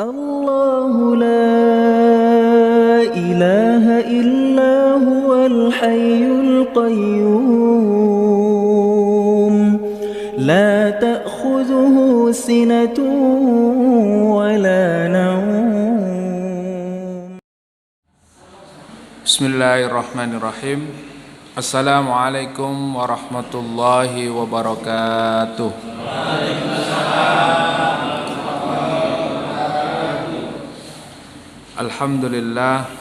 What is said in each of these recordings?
الله لا إله إلا هو الحي القيوم لا تأخذه سنة ولا نوم. Bismillahirrahmanirrahim. Assalamualaikum warahmatullahi wabarakatuh. Alhamdulillah,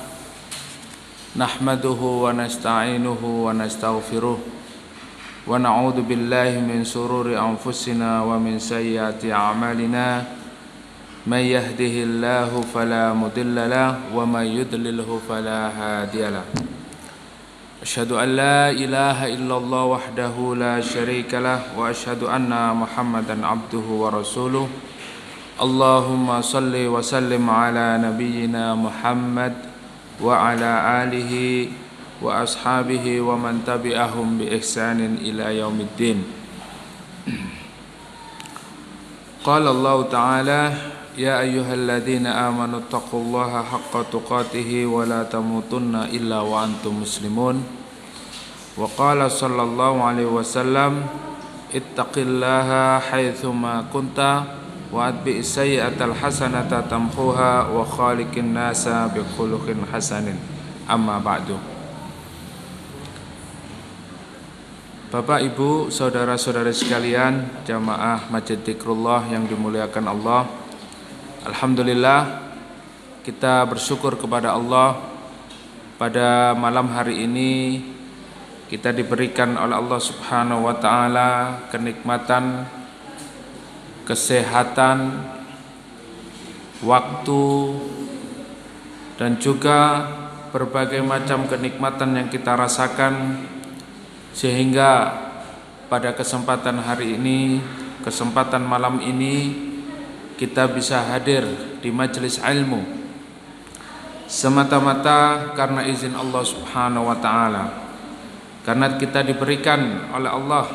nahmaduhu wa nasta'inuhu wa nastaghfiruh wa na'udzu billahi min shururi anfusina wa min sayyiati a'malina. May yahdihillahu fala mudilla lahu wa may yudlilhu fala hadiyalah. Asyhadu an la ilaha illallah wahdahu la syarika lah wa asyhadu anna Muhammadan abduhu wa rasuluh. Allahumma salli wa sallim ala nabiyyina Muhammad wa ala alihi wa ashabihi wa man tabi'ahum bi ihsanin ila yaumiddin. Qala Allah Ta'ala, ya ayyuhalladzina amanu taqullaha haqqa tuqatih wa la tamutunna illa wa antum muslimun. Wa qala sallallahu alaihi wasallam, ittaqillaha haitsuma kunta wa atbi'is sayyi'atal hasanata tamhuha wa khaliqin nasa bikhuluqin hasanin. Amma ba'du. Bapak, Ibu, saudara-saudari sekalian, jamaah Masjid Dzikrullah yang dimuliakan Allah. Alhamdulillah, kita bersyukur kepada Allah. Pada malam hari ini kita diberikan oleh Allah Subhanahu wa taala kenikmatan, kesehatan, waktu, dan juga berbagai macam kenikmatan yang kita rasakan, sehingga pada kesempatan hari ini, kesempatan malam ini, kita bisa hadir di majelis ilmu semata-mata karena izin Allah Subhanahu wa taala. Karena kita diberikan oleh Allah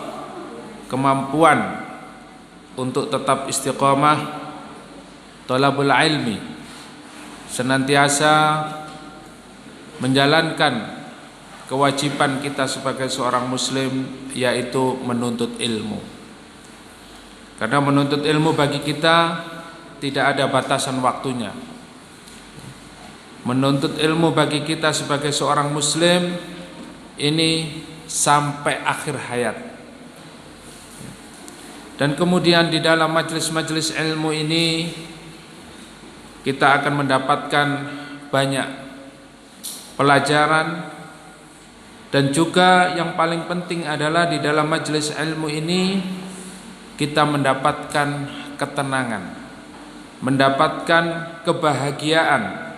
kemampuan untuk tetap istiqamah thalabul ilmi, senantiasa menjalankan kewajiban kita sebagai seorang muslim, yaitu menuntut ilmu. Karena menuntut ilmu bagi kita tidak ada batasan waktunya. Menuntut ilmu bagi kita sebagai seorang muslim ini sampai akhir hayat. Dan kemudian di dalam majelis-majelis ilmu ini kita akan mendapatkan banyak pelajaran, dan juga yang paling penting adalah di dalam majelis ilmu ini kita mendapatkan ketenangan, mendapatkan kebahagiaan,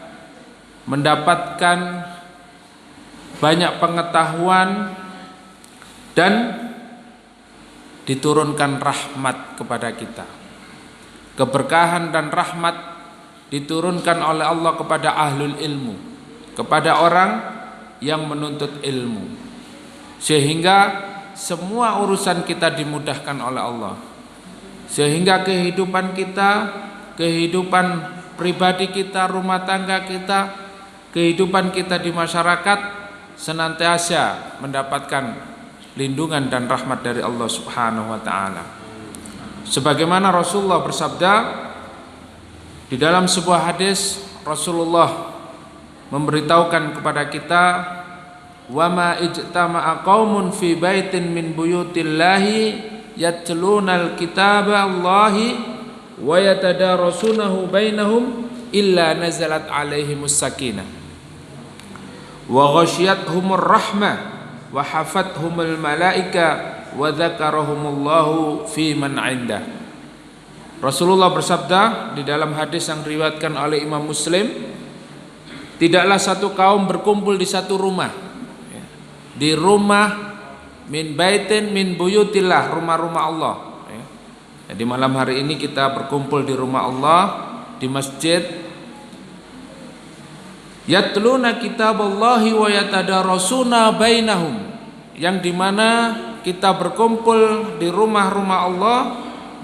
mendapatkan banyak pengetahuan, dan diturunkan rahmat kepada kita. Keberkahan dan rahmat diturunkan oleh Allah kepada ahlul ilmu, kepada orang yang menuntut ilmu, sehingga semua urusan kita dimudahkan oleh Allah, sehingga kehidupan kita, kehidupan pribadi kita, rumah tangga kita, kehidupan kita di masyarakat senantiasa mendapatkan lindungan dan rahmat dari Allah Subhanahu wa taala. Sebagaimana Rasulullah bersabda di dalam sebuah hadis, Rasulullah memberitahukan kepada kita, wa ma ijtama'a qaumun fi baitin min buyutillahi yatlunal kitaba Allahi wa yatadarasunahu bainahum illa nazalat alaihimus sakinah wa ghasyiyatuhumur rahmah wa hafathumul malaika wa dzakarahumullahu fi man 'indah. Rasulullah bersabda di dalam hadis yang diriwayatkan oleh Imam Muslim, tidaklah satu kaum berkumpul di satu rumah, di rumah min baitin min buyutillah, rumah-rumah Allah. Jadi malam hari ini kita berkumpul di rumah Allah, di masjid. Yatluna kitaballahi wa yatadarasuna bainahum, yang dimana kita berkumpul di rumah-rumah Allah,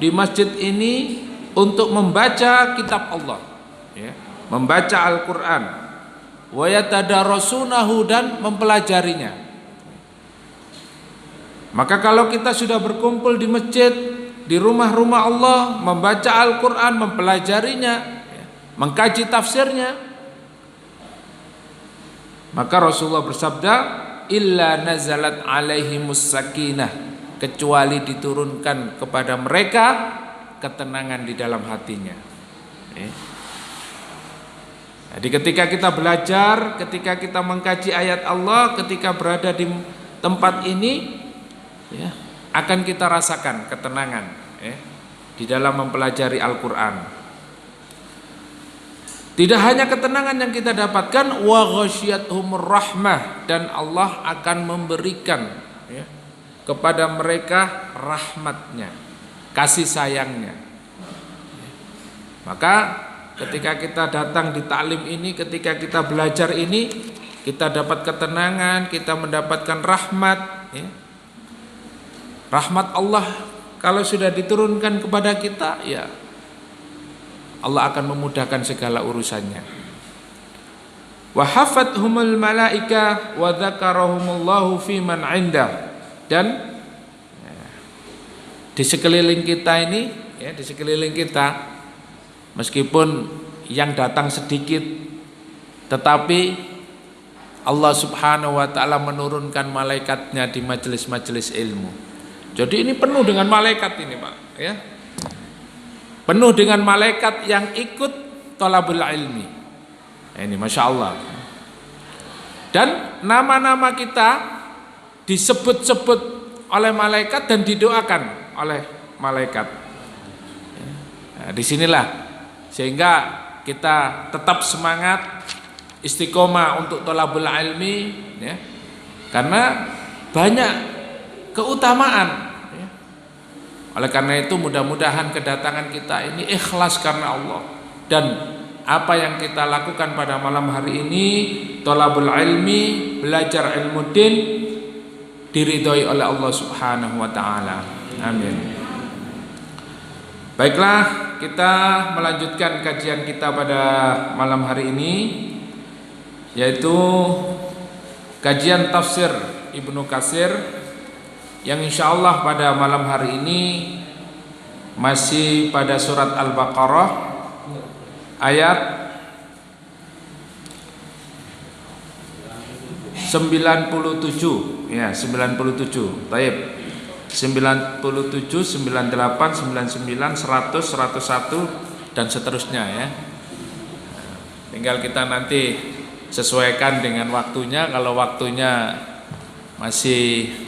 di masjid ini untuk membaca kitab Allah, ya, membaca Al-Qur'an, wa yatadarasunahu, dan mempelajarinya. Maka kalau kita sudah berkumpul di masjid, di rumah-rumah Allah, membaca Al-Qur'an, mempelajarinya, ya, mengkaji tafsirnya, maka Rasulullah bersabda, illa nazalat alaihimus sakinah, kecuali diturunkan kepada mereka ketenangan di dalam hatinya. Jadi ketika kita belajar, ketika kita mengkaji ayat Allah, ketika berada di tempat ini, ya, akan kita rasakan ketenangan, ya, di dalam mempelajari Al-Quran. Tidak hanya ketenangan yang kita dapatkan, wa ghasyiyatuhumur rahmah, dan Allah akan memberikan, ya, kepada mereka rahmatnya, kasih sayangnya. Maka ketika kita datang di taklim ini, ketika kita belajar ini, kita dapat ketenangan, kita mendapatkan rahmat, ya. Rahmat Allah kalau sudah diturunkan kepada kita, ya, Allah akan memudahkan segala urusannya. Wa hafathumul malaika wa dzakarahumullahu fi man 'indah, dan di sekeliling kita ini, ya, di sekeliling kita, meskipun yang datang sedikit, tetapi Allah Subhanahu wa taala menurunkan malaikatnya di majelis-majelis ilmu. Jadi ini penuh dengan malaikat ini, Pak, ya. Penuh dengan malaikat yang ikut thalabul ilmi. Ini Masya Allah. Dan nama-nama kita disebut-sebut oleh malaikat dan didoakan oleh malaikat. Nah, disinilah sehingga kita tetap semangat, istiqomah untuk thalabul ilmi, ya, karena banyak keutamaan. Oleh karena itu mudah-mudahan kedatangan kita ini ikhlas karena Allah, dan apa yang kita lakukan pada malam hari ini, thalabul ilmi, belajar ilmu din, diridhoi oleh Allah Subhanahu wa taala. Amin. Baiklah, kita melanjutkan kajian kita pada malam hari ini, yaitu kajian tafsir Ibnu Katsir, yang insyaallah pada malam hari ini masih pada surat Al-Baqarah ayat 97, ya, 97. Baik. 97, 98, 99, 100, 101 dan seterusnya, ya. Tinggal kita nanti sesuaikan dengan waktunya. Kalau waktunya masih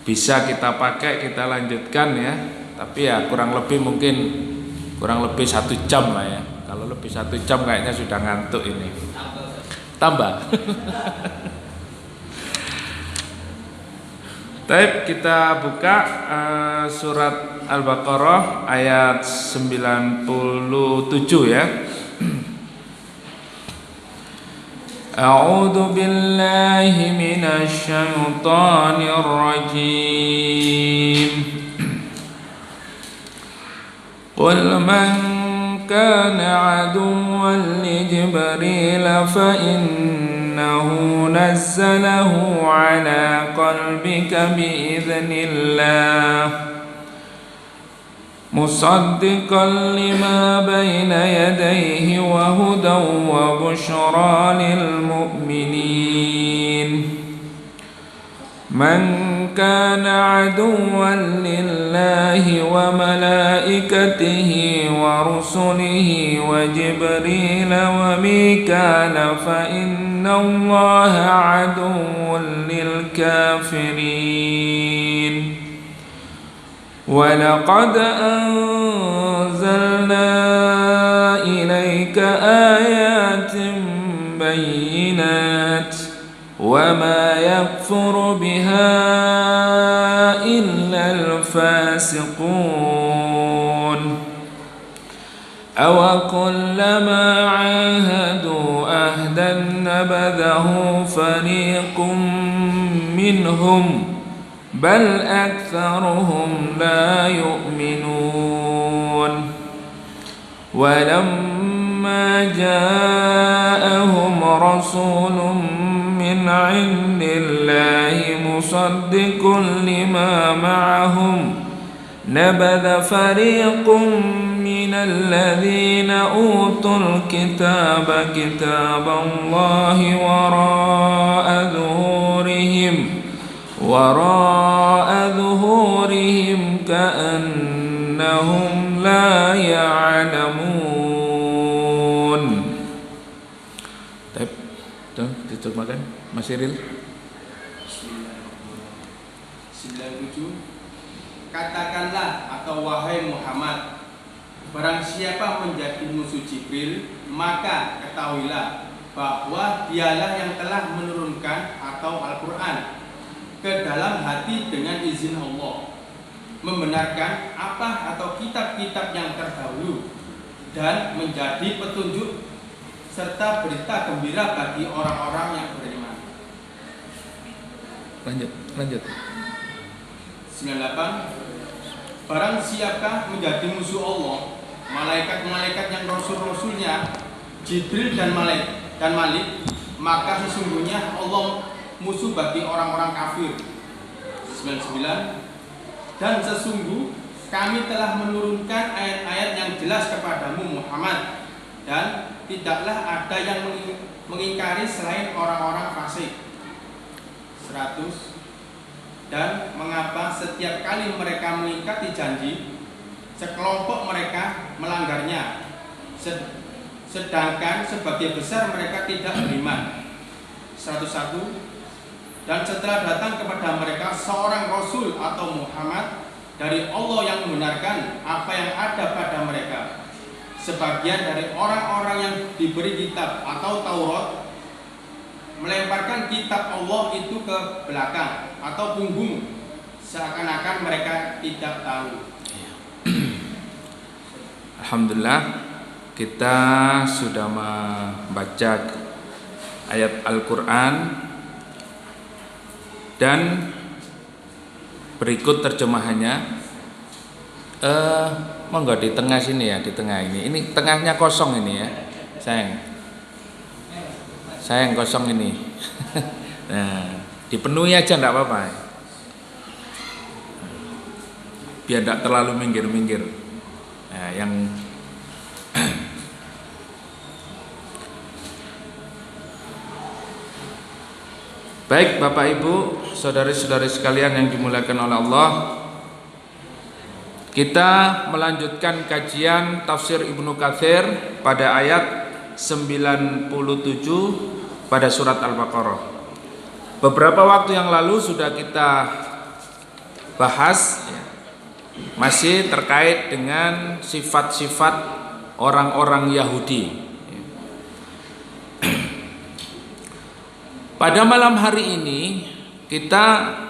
bisa kita pakai, kita lanjutkan, ya. Tapi ya kurang lebih 1 jam lah, ya. Kalau lebih 1 jam kayaknya sudah ngantuk ini. Tambah. Baik, kita buka surat Al-Baqarah ayat 97, ya. A'udzu billahi minasy syaithanir rajim. Qul man kana 'aduwwan li Jibril fa innahu nazzalahu 'ala qalbika bi idznillah musaddiqan lima bayna yadayhi wa hudan wa bushra lil mu'minin. Man kana aduwwan lillahi wa malaikatihi wa rusulihi wa Jibril wa Mikala fa innallaha aduwwun lil kafirin. وَلَقَدْ أَنزَلْنَا إِلَيْكَ آيَاتٍ بَيِّنَاتٍ وَمَا يَكْفُرُ بِهَا إِلَّا الْفَاسِقُونَ أَوَكُلَّمَا عَاهَدُوا عَهْدًا نَبَذَهُ فَرِيقٌ مِّنْهُمْ بل أكثرهم لا يؤمنون ولما لما جاءهم رسول من عند الله مصدق لما معهم نبذ فريق من الذين أوتوا الكتاب كتاب الله وراء ظهورهم كأنهم لا يعلمون. Tuh, diterjemahkan Mas Iril. 97. Katakanlah atau wahai Muhammad, barang siapa menjadi musuh Jibril, maka ketahuilah bahwa dialah yang telah menurunkan atau Al-Quran ke dalam hati dengan izin Allah, membenarkan apa atau kitab-kitab yang terdahulu dan menjadi petunjuk serta berita gembira bagi orang-orang yang beriman. Lanjut. 98. Barang siapkah menjadi musuh Allah, malaikat-malaikat yang rasul-rasulnya, Jibril dan Malik, maka sesungguhnya Allah musuh bagi orang-orang kafir. 99. Dan sesungguh kami telah menurunkan ayat-ayat yang jelas kepadamu Muhammad, dan tidaklah ada yang mengingkari selain orang-orang fasik. 100. Dan mengapa setiap kali mereka mengingkati janji, sekelompok mereka melanggarnya, sedangkan sebagian besar mereka tidak beriman. 101. Dan setelah datang kepada mereka seorang Rasul atau Muhammad dari Allah yang membenarkan apa yang ada pada mereka, sebagian dari orang-orang yang diberi kitab atau Taurat melemparkan kitab Allah itu ke belakang atau punggung, seakan-akan mereka tidak tahu. Alhamdulillah, kita sudah membaca ayat Al-Quran dan berikut terjemahannya. Monggo di tengah sini ya, di tengah ini. Ini tengahnya kosong ini ya, sayang kosong ini. Nah, dipenuhi aja enggak apa-apa. Biar enggak terlalu minggir-minggir. Nah, yang baik Bapak Ibu, saudari-saudari sekalian yang dimuliakan oleh Allah, kita melanjutkan kajian tafsir Ibnu Katsir pada ayat 97 pada surat Al-Baqarah. Beberapa waktu yang lalu sudah kita bahas ya, masih terkait dengan sifat-sifat orang-orang Yahudi. Pada malam hari ini kita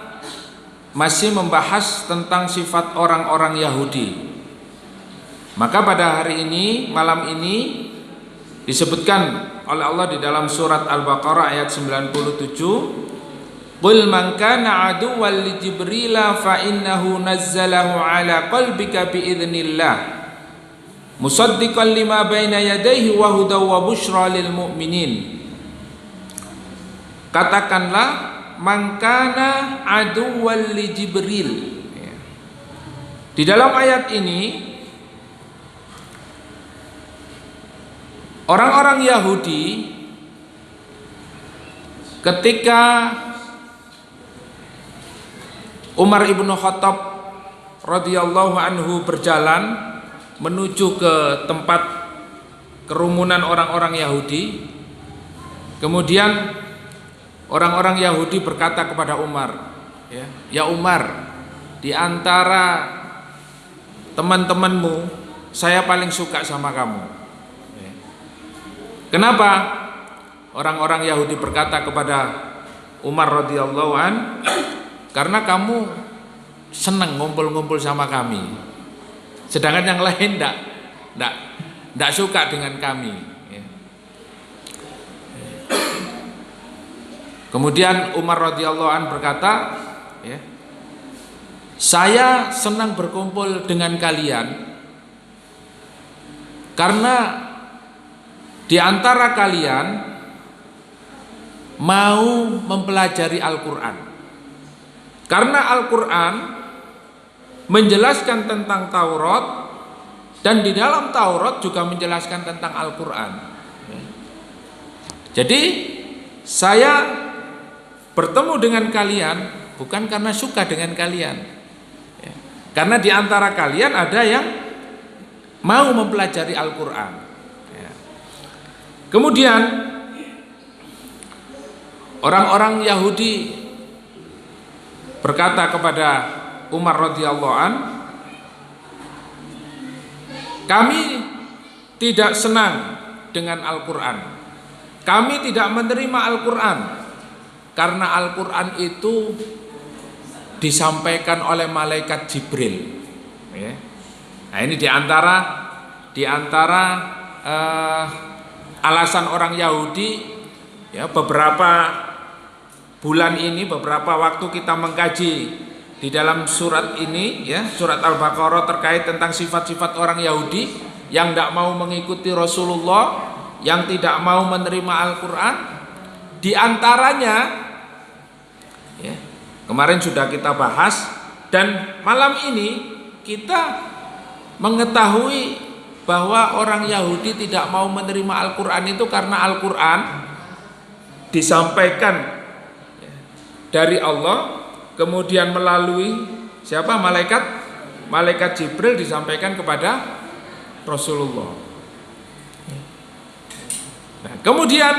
masih membahas tentang sifat orang-orang Yahudi. Maka pada hari ini, malam ini disebutkan oleh Allah di dalam surat Al-Baqarah ayat 97, Qul man kana aduwwan li Jibril fa innahu nazzalahu ala qalbika bi idznillah musaddiqan lima baina yadayhi wa hudaw wa busyra lil mu'minin. Katakanlah, man kana aduwwan li Jibril. Di dalam ayat ini orang-orang Yahudi ketika Umar ibnu Khattab radhiyallahu anhu berjalan menuju ke tempat kerumunan orang-orang Yahudi, kemudian orang-orang Yahudi berkata kepada Umar, ya Umar, di antara teman-temanmu saya paling suka sama kamu. Kenapa? Orang-orang Yahudi berkata kepada Umar radhiyallahu an, karena kamu senang ngumpul-ngumpul sama kami, sedangkan yang lain tidak suka dengan kami. Kemudian Umar radhiyallahu an berkata, saya senang berkumpul dengan kalian karena di antara kalian mau mempelajari Al-Quran, karena Al-Quran menjelaskan tentang Taurat, dan di dalam Taurat juga menjelaskan tentang Al-Quran. Jadi saya bertemu dengan kalian bukan karena suka dengan kalian, karena di antara kalian ada yang mau mempelajari Al-Quran. Kemudian orang-orang Yahudi berkata kepada Umar radhiyallahu an, kami tidak senang dengan Al-Quran, kami tidak menerima Al-Quran karena Al-Quran itu disampaikan oleh malaikat Jibril. Nah, ini diantara alasan orang Yahudi. Ya, beberapa bulan ini, beberapa waktu kita mengkaji di dalam surat ini, ya, surat Al-Baqarah, terkait tentang sifat-sifat orang Yahudi yang tidak mau mengikuti Rasulullah, yang tidak mau menerima Al-Quran. Di antaranya, ya, kemarin sudah kita bahas, dan malam ini kita mengetahui bahwa orang Yahudi tidak mau menerima Al-Quran itu karena Al-Quran disampaikan dari Allah, kemudian melalui siapa? Malaikat Jibril disampaikan kepada Rasulullah. Nah, kemudian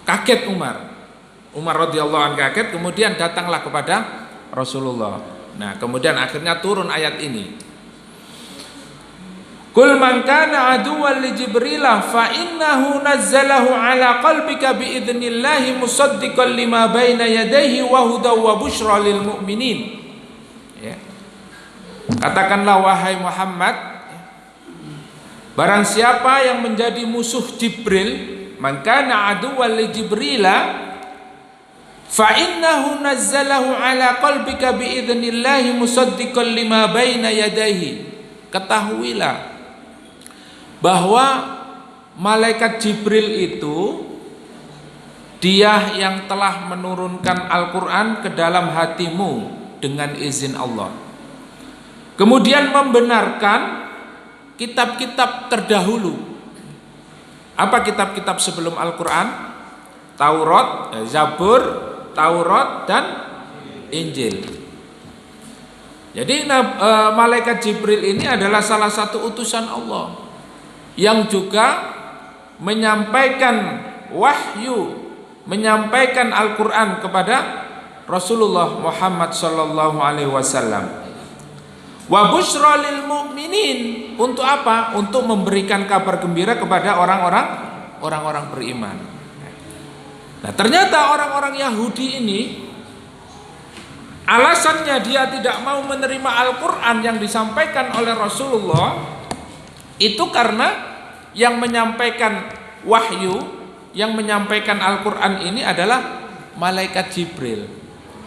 kaget Umar radhiyallahu anhu kaget, kemudian datanglah kepada Rasulullah. Nah, kemudian akhirnya turun ayat ini. Kul man kana aduwwan li Jibril fa innahu nazzalahu ala qalbika bi idznillah musaddiqan lima baina yadayhi wa hudaw wa busyra lil mu'minin. Ya. Katakanlah wahai Muhammad, barang siapa yang menjadi musuh Jibril, man kana aduwwan li Jibril fa innahu nazzalahu ala qalbika bi idznillah musaddiqan lima baina yadayhi. Ketahuilah bahwa malaikat Jibril itu dia yang telah menurunkan Al-Quran ke dalam hatimu dengan izin Allah, kemudian membenarkan kitab-kitab terdahulu. Apa kitab-kitab sebelum Al-Quran? Taurat, Zabur, Taurat, dan Injil. Jadi malaikat Jibril ini adalah salah satu utusan Allah yang juga menyampaikan wahyu, menyampaikan Al-Quran kepada Rasulullah Muhammad sallallahu alaihi wasallam. Wa busyra lil mu'minin, untuk apa? Untuk memberikan kabar gembira kepada orang-orang beriman. Nah, ternyata orang-orang Yahudi ini alasannya dia tidak mau menerima Al-Quran yang disampaikan oleh Rasulullah itu karena yang menyampaikan wahyu, yang menyampaikan Al-Quran ini adalah malaikat Jibril.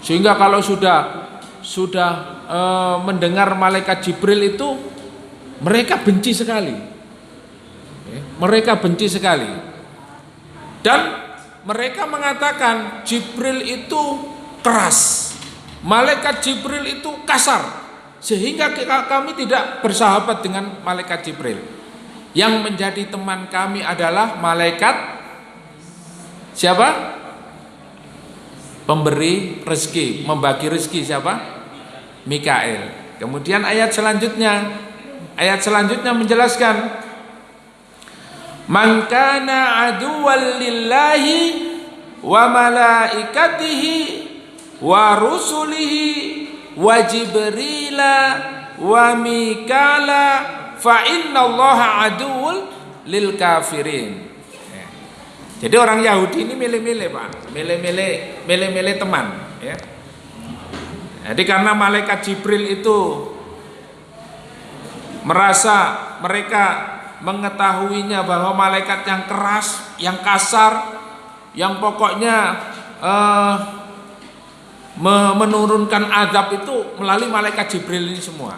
Sehingga kalau sudah mendengar malaikat Jibril itu mereka benci sekali. Mereka benci sekali. Dan mereka mengatakan Jibril itu keras, malaikat Jibril itu kasar, sehingga kami tidak bersahabat dengan malaikat Jibril. Yang menjadi teman kami adalah malaikat siapa? Pemberi rezeki, membagi rezeki siapa? Mikail. Kemudian ayat selanjutnya menjelaskan, man kana aduwwan lillahi wa malaikatihi wa rusulihi wa jibrila wa mikala fa innallaha aduwwul lil kafirin. Jadi orang Yahudi ini milih-milih, Pak, milih-milih teman, ya. Jadi karena malaikat Jibril itu merasa mereka mengetahuinya bahwa malaikat yang keras, yang kasar, yang pokoknya menurunkan azab itu melalui malaikat Jibril ini semua.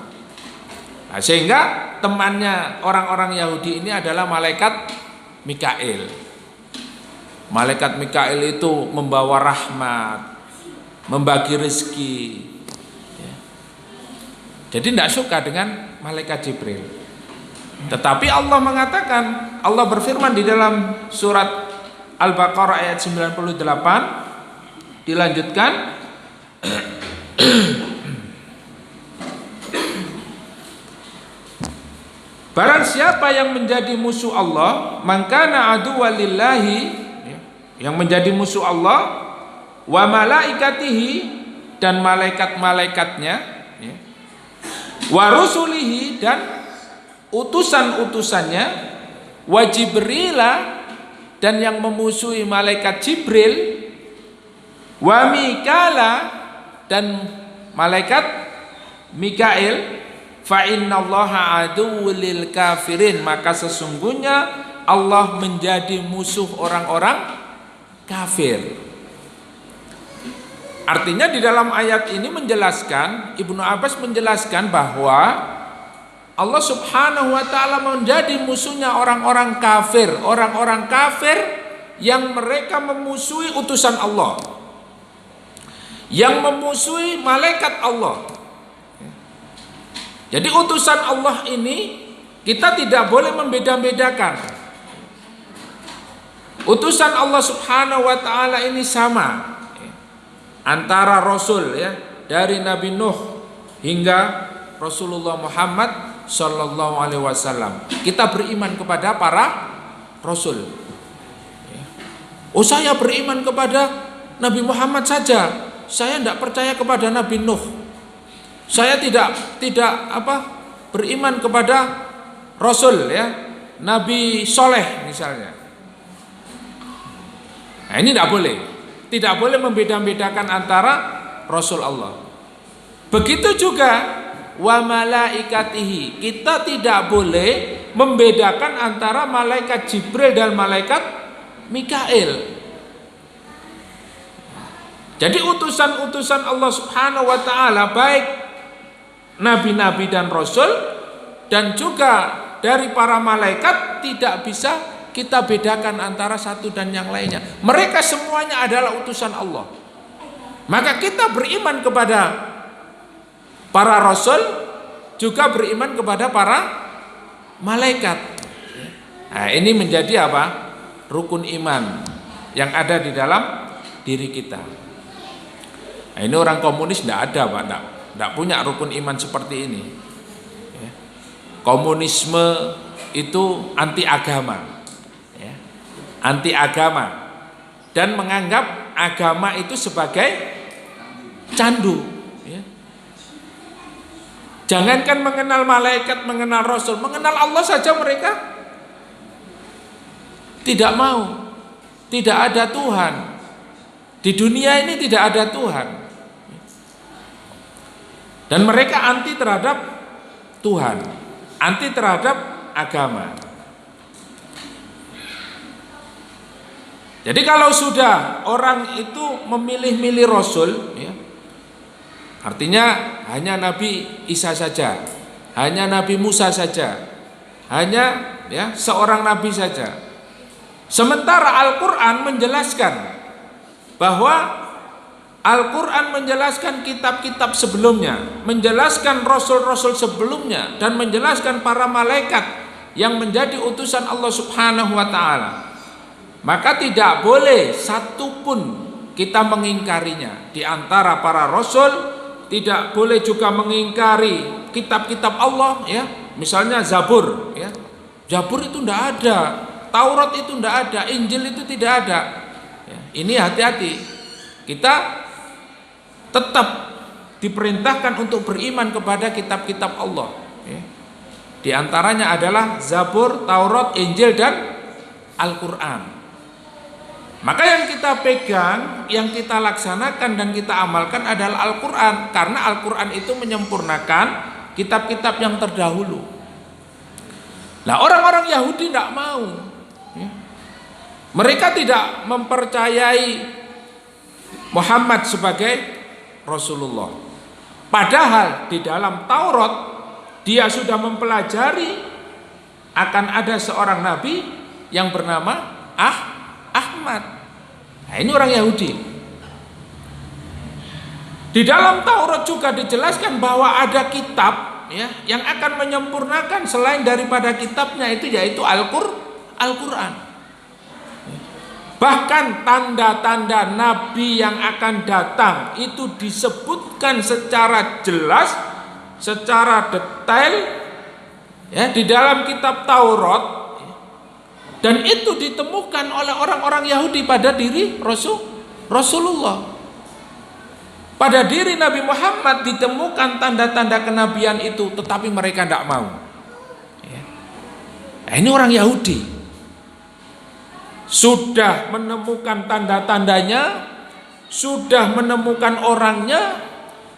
Nah, sehingga temannya orang-orang Yahudi ini adalah malaikat Mikail. Malaikat Mikail itu membawa rahmat, membagi rezeki. Jadi tidak suka dengan malaikat Jibril. Tetapi Allah mengatakan, Allah berfirman di dalam surat Al-Baqarah ayat 98, dilanjutkan, barang siapa yang menjadi musuh Allah, mangkana aduwwan lillahi, yang menjadi musuh Allah, wa malaikatihi, dan malaikat-malaikatnya, wa rusulihi, dan utusan-utusannya, wa Jibrila, dan yang memusuhi malaikat Jibril, wa Mikala, dan malaikat Mikail, fa innallaha aduwwul lil kafirin, maka sesungguhnya Allah menjadi musuh orang-orang kafir. Artinya di dalam ayat ini menjelaskan, Ibnu Abbas menjelaskan bahwa Allah Subhanahu wa taala menjadi musuhnya orang-orang kafir, orang-orang kafir yang mereka memusuhi utusan Allah, yang memusuhi malaikat Allah. Jadi utusan Allah ini kita tidak boleh membeda-bedakan. Utusan Allah Subhanahu wa taala ini sama antara Rasul, ya, dari Nabi Nuh hingga Rasulullah Muhammad Sallallahu Alaihi Wasallam. Kita beriman kepada para Rasul. Oh, saya beriman kepada Nabi Muhammad saja, saya tidak percaya kepada Nabi Nuh. Saya tidak beriman kepada Rasul, ya, Nabi Soleh misalnya. Nah, ini tidak boleh membeda-bedakan antara Rasul Allah. Begitu juga wa malaikatihi, kita tidak boleh membedakan antara malaikat Jibril dan malaikat Mikail. Jadi utusan-utusan Allah Subhanahu wa taala, baik nabi-nabi dan rasul, dan juga dari para malaikat, tidak bisa kita bedakan antara satu dan yang lainnya. Mereka semuanya adalah utusan Allah. Maka kita beriman kepada para rasul, juga beriman kepada para malaikat. Nah, ini menjadi apa? Rukun iman yang ada di dalam diri kita. Nah, ini orang komunis tidak ada, Pak, tidak punya rukun iman seperti ini. Komunisme itu anti agama, anti agama, dan menganggap agama itu sebagai candu. Jangankan mengenal malaikat, mengenal rasul, mengenal Allah saja mereka tidak mau. Tidak ada Tuhan di dunia ini, tidak ada Tuhan. Dan mereka anti terhadap Tuhan, anti terhadap agama. Jadi kalau sudah orang itu memilih-milih Rasul, ya, artinya hanya Nabi Isa saja, hanya Nabi Musa saja, hanya, ya, seorang Nabi saja. Sementara Al-Quran menjelaskan bahwa Al-Quran menjelaskan kitab-kitab sebelumnya, menjelaskan rasul-rasul sebelumnya, dan menjelaskan para malaikat yang menjadi utusan Allah Subhanahu wa ta'ala. Maka tidak boleh satupun kita mengingkarinya. Di antara para rasul tidak boleh juga mengingkari kitab-kitab Allah, ya. Misalnya Zabur, ya. Zabur itu tidak ada, Taurat itu tidak ada, Injil itu tidak ada. Ya, ini hati-hati. Kita tetap diperintahkan untuk beriman kepada kitab-kitab Allah, ya. Di antaranya adalah Zabur, Taurat, Injil, dan Al-Quran. Maka yang kita pegang, yang kita laksanakan dan kita amalkan adalah Al-Quran, karena Al-Quran itu menyempurnakan kitab-kitab yang terdahulu. Nah, orang-orang Yahudi tidak mau, ya. Mereka tidak mempercayai Muhammad sebagai Rasulullah. Padahal di dalam Taurat dia sudah mempelajari akan ada seorang nabi yang bernama Ahmad. Nah, ini orang Yahudi. Di dalam Taurat juga dijelaskan bahwa ada kitab ya yang akan menyempurnakan selain daripada kitabnya itu, yaitu Al-Qur'an. Bahkan tanda-tanda nabi yang akan datang itu disebutkan secara jelas, secara detail ya di dalam kitab Taurat, dan itu ditemukan oleh orang-orang Yahudi pada diri Rasulullah. Pada diri Nabi Muhammad ditemukan tanda-tanda kenabian itu, tetapi mereka tidak mau. Nah, ini orang Yahudi sudah menemukan tanda-tandanya, sudah menemukan orangnya,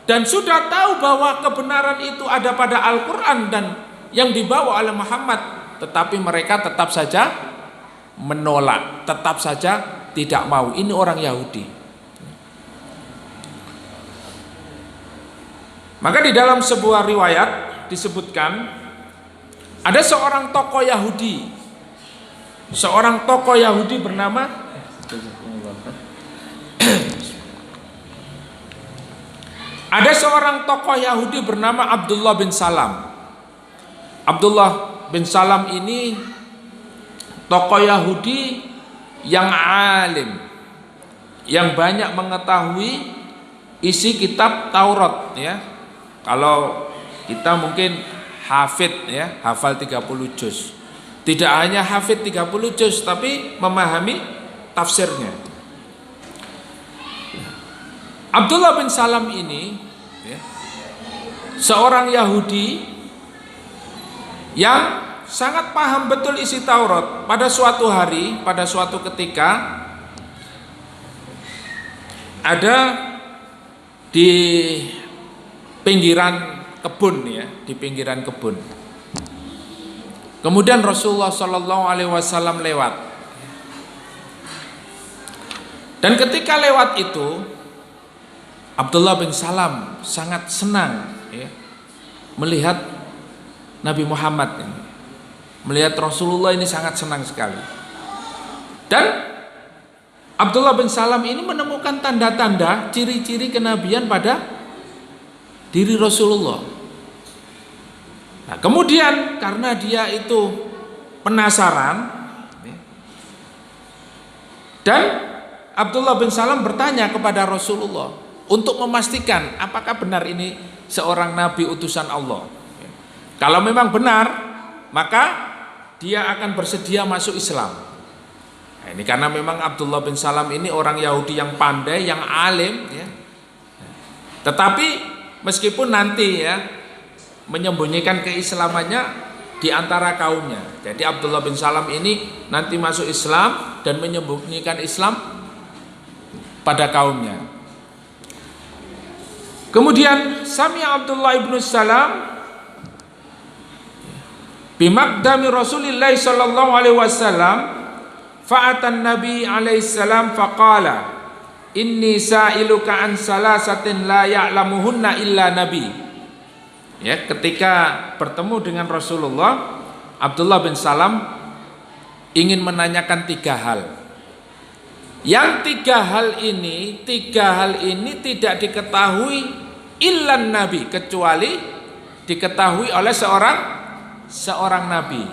dan sudah tahu bahwa kebenaran itu ada pada Al-Quran dan yang dibawa oleh Muhammad, tetapi mereka tetap saja menolak, tetap saja tidak mau. Ini orang Yahudi. Maka di dalam sebuah riwayat disebutkan ada seorang tokoh Yahudi, bernama Abdullah bin Salam. Abdullah bin Salam ini tokoh Yahudi yang alim, yang banyak mengetahui isi kitab Taurat ya. Kalau kita mungkin hafid ya, hafal 30 juz. Tidak hanya hafid 30 juz, tapi memahami tafsirnya. Abdullah bin Salam ini ya, seorang Yahudi yang sangat paham betul isi Taurat. Pada suatu hari, pada suatu ketika, ada di pinggiran kebun ya, di pinggiran kebun. Kemudian Rasulullah Shallallahu Alaihi Wasallam lewat, dan ketika lewat itu Abdullah bin Salam sangat senang ya, melihat Nabi Muhammad ini, melihat Rasulullah ini sangat senang sekali. Dan Abdullah bin Salam ini menemukan tanda-tanda ciri-ciri kenabian pada diri Rasulullah. Nah, kemudian karena dia itu penasaran, dan Abdullah bin Salam bertanya kepada Rasulullah untuk memastikan apakah benar ini seorang nabi utusan Allah. Kalau memang benar, maka dia akan bersedia masuk Islam. Nah, ini karena memang Abdullah bin Salam ini orang Yahudi yang pandai, yang alim ya. Tetapi meskipun nanti ya menyembunyikan keislamannya di antara kaumnya. Jadi Abdullah bin Salam ini nanti masuk Islam dan menyembunyikan Islam pada kaumnya. Kemudian Sami Abdullah ibn Salam bimaqdami Rasulillah sallallahu alaihi wasallam fa'atan Nabi alaihi salam faqala inni sa'iluka an salasatin la ya'lamuhunna illa nabi. Ya, ketika bertemu dengan Rasulullah, Abdullah bin Salam ingin menanyakan 3 hal. Yang 3 hal ini tidak diketahui illa nabi, kecuali diketahui oleh seorang nabi.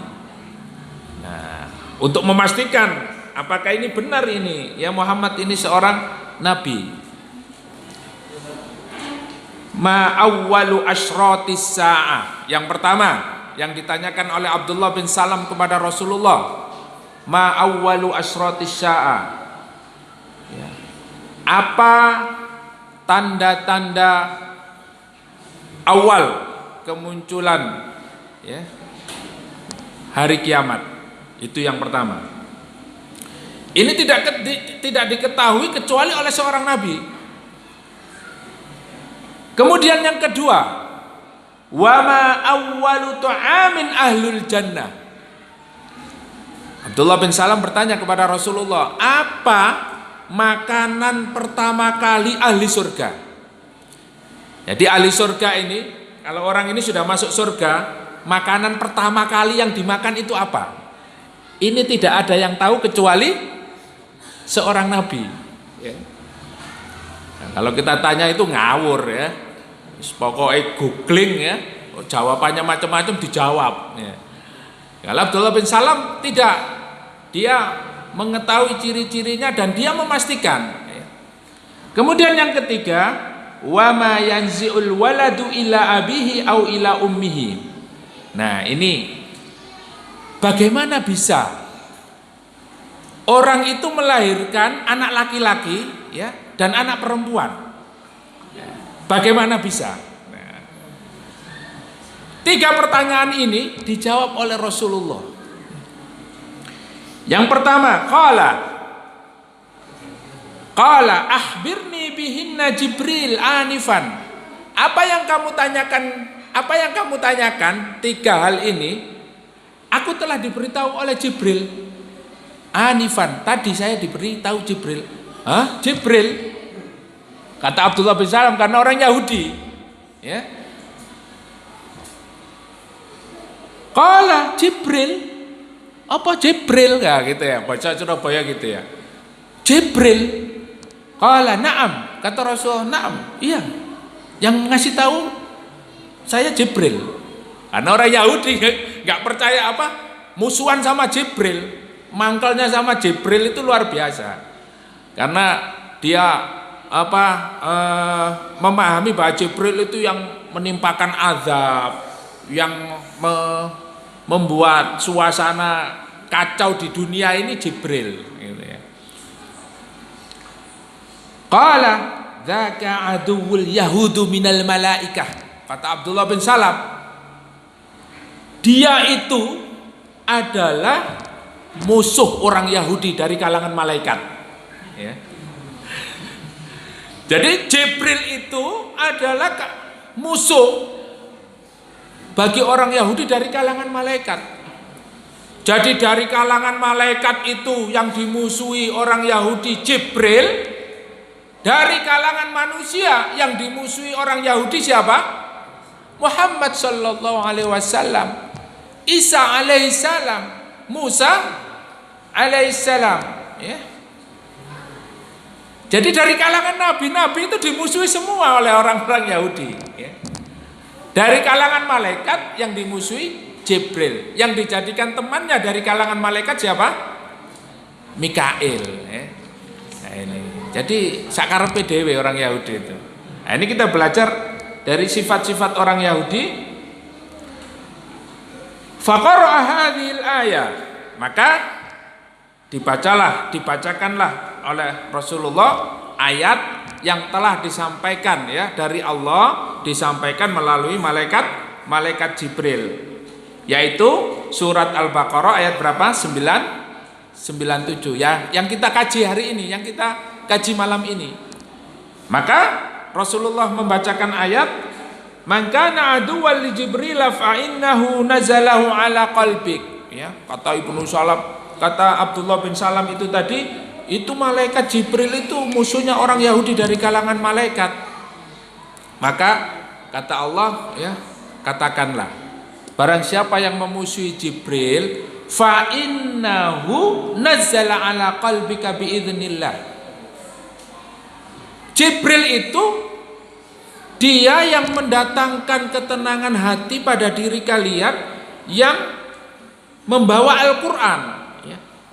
Nah, untuk memastikan apakah ini benar ini ya Muhammad ini seorang nabi. Ma awwalu asyratis sa'ah. Yang pertama yang ditanyakan oleh Abdullah bin Salam kepada Rasulullah, ma awwalu asyratis sa'ah ya. Apa tanda-tanda awal kemunculan ya hari kiamat? Itu yang pertama. Ini tidak diketahui kecuali oleh seorang nabi. Kemudian yang kedua, wa ma awwalu ta'amin ahlul jannah. Abdullah bin Salam bertanya kepada Rasulullah, apa makanan pertama kali ahli surga? Jadi ahli surga ini kalau orang ini sudah masuk surga, makanan pertama kali yang dimakan itu apa? Ini tidak ada yang tahu kecuali seorang nabi. Ya. Nah, kalau kita tanya itu ngawur ya. Pokoknya googling ya, jawabannya macam-macam dijawab. Ya. Kalau Abdullah bin Salam tidak, dia mengetahui ciri-cirinya dan dia memastikan. Ya. Kemudian yang ketiga, wa ma yanzi'ul waladu ila abihi au ila ummihi. Nah, ini bagaimana bisa orang itu melahirkan anak laki-laki ya dan anak perempuan? Bagaimana bisa? Nah, 3 pertanyaan ini dijawab oleh Rasulullah. Yang pertama, qala akhbirni bihinna Jibril anifan. Apa yang kamu tanyakan 3 hal ini aku telah diberitahu oleh Jibril. Anifan, tadi saya diberitahu Jibril. Hah? Jibril? Kata Abdullah bin Salam, karena orang Yahudi. Ya. Qala Jibril. Apa Jibril? Ya, gitu ya. Baca Surabaya gitu ya. Jibril. Qala na'am. Kata Rasulullah, na'am. Iya. Yang ngasih tahu saya Jibril. Karena orang Yahudi nggak percaya apa? Musuhan sama Jibril. Mangkelnya sama Jibril itu luar biasa. Karena dia memahami bahwa Jibril itu yang menimpakan azab, yang membuat suasana kacau di dunia ini Jibril gitu ya. Qala dzaka aduwul yahudu minal malaikah. Kata Abdullah bin Salam, dia itu adalah musuh orang Yahudi dari kalangan malaikat ya. Jadi Jibril itu adalah musuh bagi orang Yahudi dari kalangan malaikat. Jadi dari kalangan malaikat itu yang dimusuhi orang Yahudi Jibril, dari kalangan manusia yang dimusuhi orang Yahudi siapa? Muhammad sallallahu alaihi wasallam, Isa alaihissalam, Musa alaihissalam ya. Jadi dari kalangan nabi-nabi itu dimusuhi semua oleh orang-orang Yahudi ya. Dari kalangan malaikat yang dimusuhi Jibril, yang dijadikan temannya dari kalangan malaikat siapa? Mikail ya. Nah, ini. Jadi sakarepe dhewe orang Yahudi itu. Nah, ini kita belajar dari sifat-sifat orang Yahudi. Faqara'a hadhil ayah, maka dibacakanlah oleh Rasulullah ayat yang telah disampaikan ya dari Allah, disampaikan melalui malaikat Jibril, yaitu surat Al-Baqarah ayat berapa? 97 ya, yang kita kaji hari ini, yang kita kaji malam ini. Maka Rasulullah membacakan ayat, man kana aduwwan li Jibril fa innahu nazalahu ala qalbik ya. Kata Abdullah bin Salam itu tadi, itu malaikat Jibril itu musuhnya orang Yahudi dari kalangan malaikat. Maka kata Allah ya, katakanlah barang siapa yang memusuhi Jibril, fa innahu nazzala ala qalbika biidznillah. Jibril itu dia yang mendatangkan ketenangan hati pada diri kalian, yang membawa Al-Quran,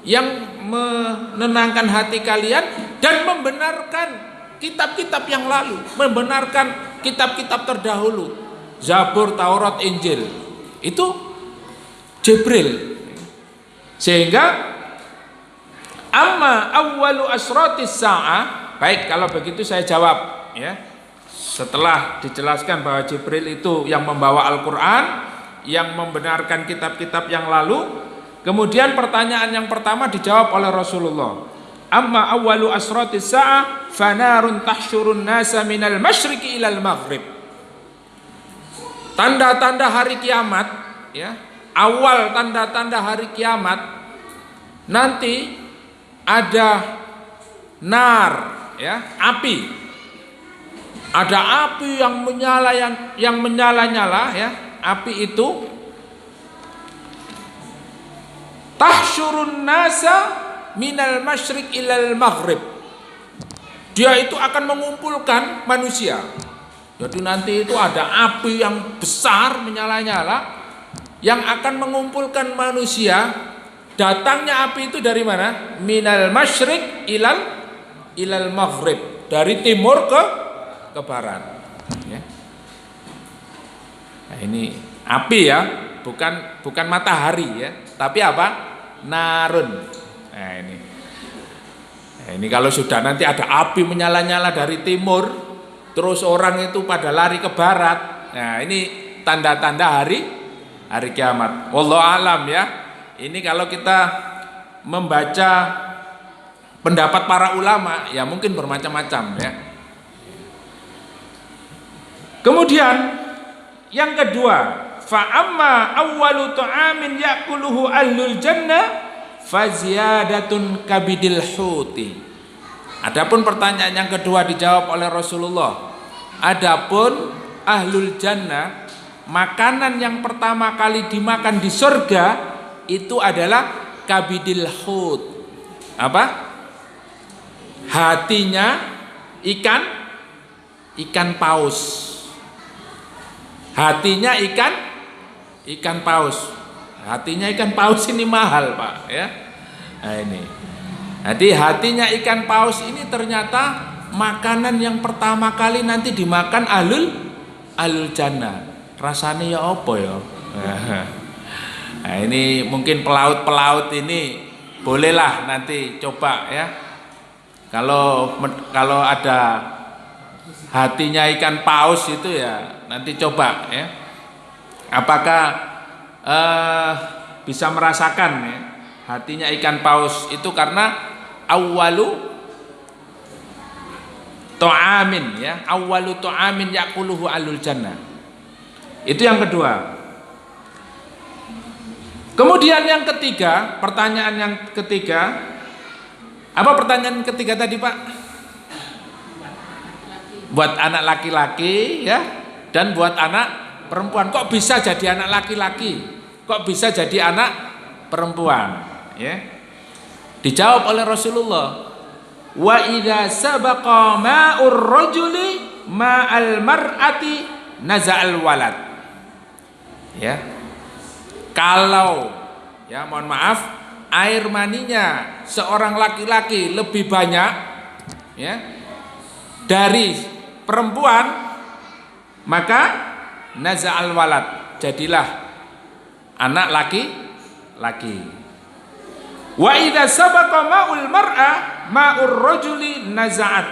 yang menenangkan hati kalian dan membenarkan kitab-kitab yang lalu, membenarkan kitab-kitab terdahulu, Zabur, Taurat, Injil. Itu Jibril. Sehingga amma awwalu asratis sa'ah. Baik, kalau begitu saya jawab ya. Setelah dijelaskan bahwa Jibril itu yang membawa Al-Quran, yang membenarkan kitab-kitab yang lalu, kemudian pertanyaan yang pertama dijawab oleh Rasulullah. Amma awwalu asratis sa'ah fanarun tahsyurun nasa minal masyriqi ilal maghrib. Tanda-tanda hari kiamat ya, awal tanda-tanda hari kiamat, nanti ada nar ya, api Ada api yang menyala-nyala ya. Api itu tahsyurun nasa minal masyriq ilal maghrib. Dia itu akan mengumpulkan manusia. Jadi nanti itu ada api yang besar menyala-nyala yang akan mengumpulkan manusia. Datangnya api itu dari mana? Minal masyriq ilal maghrib. Dari timur ke barat. Ya. Nah, ini api ya, bukan matahari ya, tapi apa? Narun. Nah, ini kalau sudah nanti ada api menyala-nyala dari timur, terus orang itu pada lari ke barat. Nah, ini tanda-tanda hari kiamat. Wallahu alam ya. Ini kalau kita membaca pendapat para ulama ya mungkin bermacam-macam ya. Kemudian yang kedua, fa amma awwalu ta'amin ya'kuluhu ahlul jannah faziyadatun kabidil huti. Adapun pertanyaan yang kedua dijawab oleh Rasulullah. Adapun ahlul jannah, makanan yang pertama kali dimakan di surga itu adalah kabidil hut. Apa? Hatinya ikan paus. Hatinya ikan paus. Hatinya ikan paus ini mahal, Pak, ya. Nah, ini. Jadi hatinya ikan paus ini ternyata makanan yang pertama kali nanti dimakan ahlul jannah. Rasanya ya apa ya? Nah, ini mungkin pelaut ini bolehlah nanti coba ya. Kalau ada hatinya ikan paus itu ya nanti coba ya. Apakah bisa merasakan ya hatinya ikan paus itu karena awwalu ta'amin ya, awwalu ta'amin yaquluhu ahlul jannah. Itu yang kedua. Kemudian yang ketiga, pertanyaan yang ketiga. Apa pertanyaan ketiga tadi, Pak? Buat anak laki-laki ya dan buat anak perempuan. Kok bisa jadi anak laki-laki? Kok bisa jadi anak perempuan? Ya. Dijawab oleh Rasulullah, wa idza sabaqa ma'ur rajuli ma'al mar'ati naza'al walad. Ya. Kalau ya mohon maaf air maninya seorang laki-laki lebih banyak ya dari perempuan, maka naza'al walad, jadilah anak laki-laki. Wa idza sabaqa ma'ul mar'a ma'ur rajuli naza'at.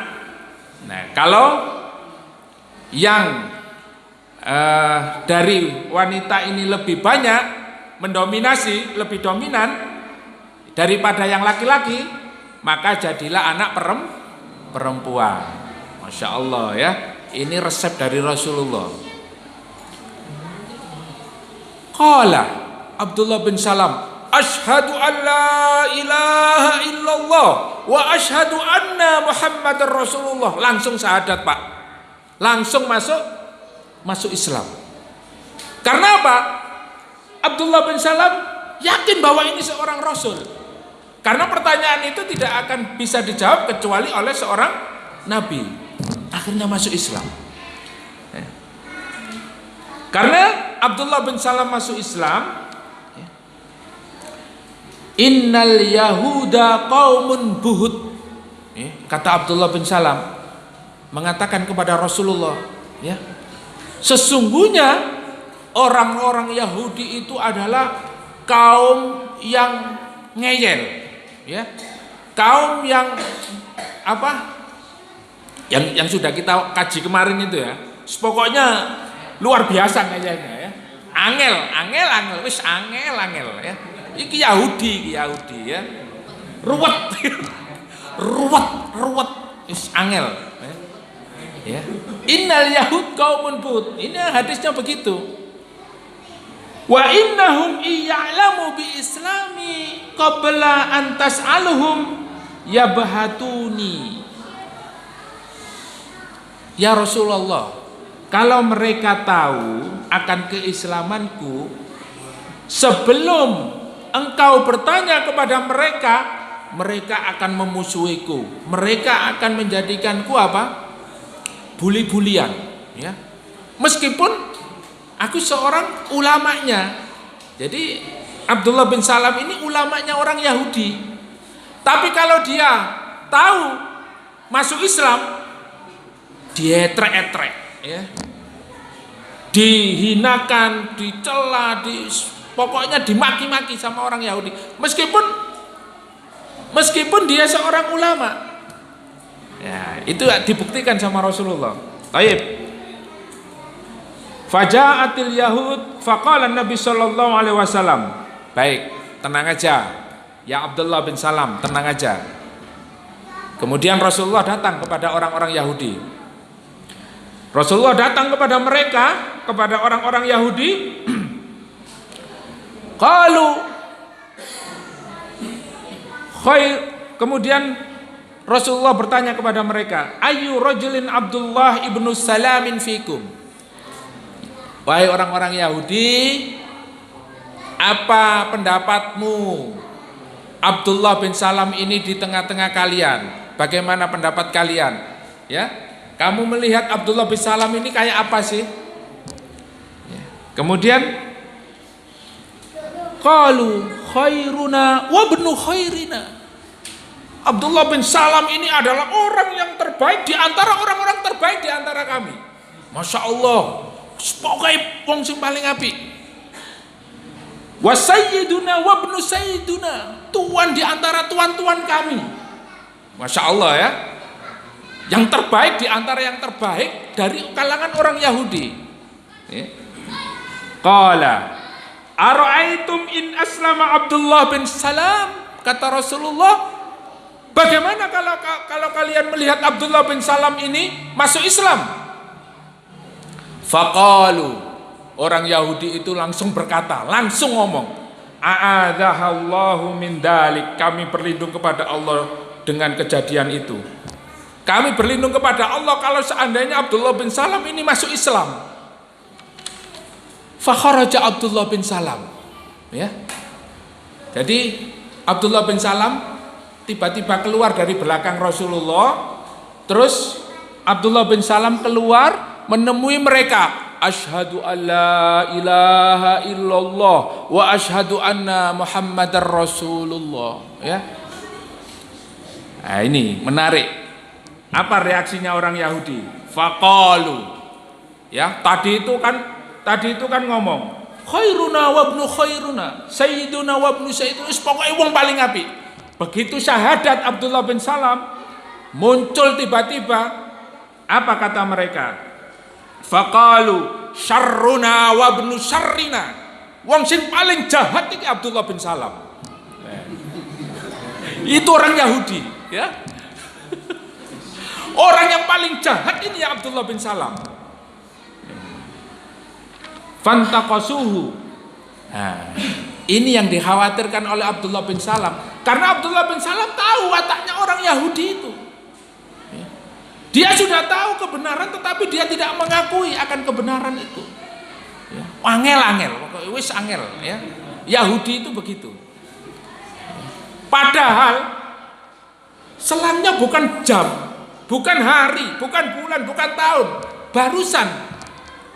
Nah, kalau yang dari wanita ini lebih banyak mendominasi, lebih dominan daripada yang laki-laki, maka jadilah anak perempuan. Masya Allah ya, ini resep dari Rasulullah. Qala Abdullah bin Salam, asyhadu an la ilaha illallah wa asyhadu anna Muhammadar Rasulullah. Langsung syahadat, Pak. Langsung masuk Islam. Karena apa? Abdullah bin Salam yakin bahwa ini seorang Rasul. Karena pertanyaan itu tidak akan bisa dijawab kecuali oleh seorang Nabi. Akhirnya masuk Islam. Karena Abdullah bin Salam masuk Islam, innal yahuda qaumun buhut. Kata Abdullah bin Salam mengatakan kepada Rasulullah, ya, sesungguhnya orang-orang Yahudi itu adalah kaum yang ngeyel, ya, kaum yang apa? Yang sudah kita kaji kemarin itu ya. Pokoknya luar biasa ngeyelnya ya. Angel, wis angel ya. Iki Yahudi ya. Ruwet, wis angel. Ya. Innal yahud qaumun but. Ini hadisnya begitu. Wa innahum iya'lamu bi islami qabla an tas'aluhum yabhatuni. "Ya Rasulullah, kalau mereka tahu akan keislamanku, sebelum engkau bertanya kepada mereka, mereka akan memusuhiku. Mereka akan menjadikanku apa? Buli-bulian, ya. Meskipun aku seorang ulamanya." Jadi Abdullah bin Salam ini ulamanya orang Yahudi. Tapi kalau dia tahu masuk Islam, dia etrek-etrek, ya. Dihinakan, dicela, pokoknya dimaki-maki sama orang Yahudi. Meskipun dia seorang ulama. Ya, itu dibuktikan sama Rasulullah. Baik. Faja'atil Yahud faqala Nabi sallallahu alaihi wasallam. Baik, tenang aja. Ya Abdullah bin Salam, tenang aja. Kemudian Rasulullah datang kepada orang-orang Yahudi. Rasulullah datang kepada mereka, kepada orang-orang Yahudi. Qalu khair. Kemudian Rasulullah bertanya kepada mereka, "Ayu rajulin Abdullah ibnu Salamin fikum?" Wahai orang-orang Yahudi, apa pendapatmu Abdullah bin Salam ini di tengah-tengah kalian? Bagaimana pendapat kalian? Ya, kamu melihat Abdullah bin Salam ini kayak apa sih? Ya. Kemudian qalu khairuna wa ibnu khairina. Abdullah bin Salam ini adalah orang yang terbaik di antara orang-orang terbaik di antara kami. Masya Allah, pokoknya wong sing paling apik. Wa sayyiduna wa ibnu sayyiduna, tuan di antara tuan-tuan kami. Masya Allah, ya. Yang terbaik di antara yang terbaik dari kalangan orang Yahudi. Qala ara'aitum in aslama Abdullah bin Salam? Kata Rasulullah, bagaimana kalau kalian melihat Abdullah bin Salam ini masuk Islam? Faqalu, orang Yahudi itu langsung berkata, langsung ngomong, a'adzahallahu min dalik, kami berlindung kepada Allah dengan kejadian itu. Kami berlindung kepada Allah kalau seandainya Abdullah bin Salam ini masuk Islam. Fakharaja Abdullah bin Salam, ya. Jadi Abdullah bin Salam tiba-tiba keluar dari belakang Rasulullah. Terus Abdullah bin Salam keluar menemui mereka. Asyhadu alla ilaha illallah wa asyhadu anna Muhammadar Rasulullah, ya. Nah, ini menarik. Apa reaksinya orang Yahudi? Faqalu, ya, tadi itu kan ngomong khairuna wa ibnu khairuna, sayyiduna wa ibnu sayyiduna, pokoknya wong paling apik. Begitu syahadat Abdullah bin Salam muncul tiba-tiba, apa kata mereka? Faqalu syarruna wa ibnu syarrina, wong sing paling jahat iki Abdullah bin Salam. Itu orang Yahudi, ya. Orang yang paling jahat ini ya Abdullah bin Salam. Fantaqasuhu. Nah, ini yang dikhawatirkan oleh Abdullah bin Salam, karena Abdullah bin Salam tahu wataknya orang Yahudi itu. Dia sudah tahu kebenaran, tetapi dia tidak mengakui akan kebenaran itu. Angel, pokoknya wis angel, ya. Yahudi itu begitu. Padahal selangnya bukan jam, bukan hari, bukan bulan, bukan tahun, barusan.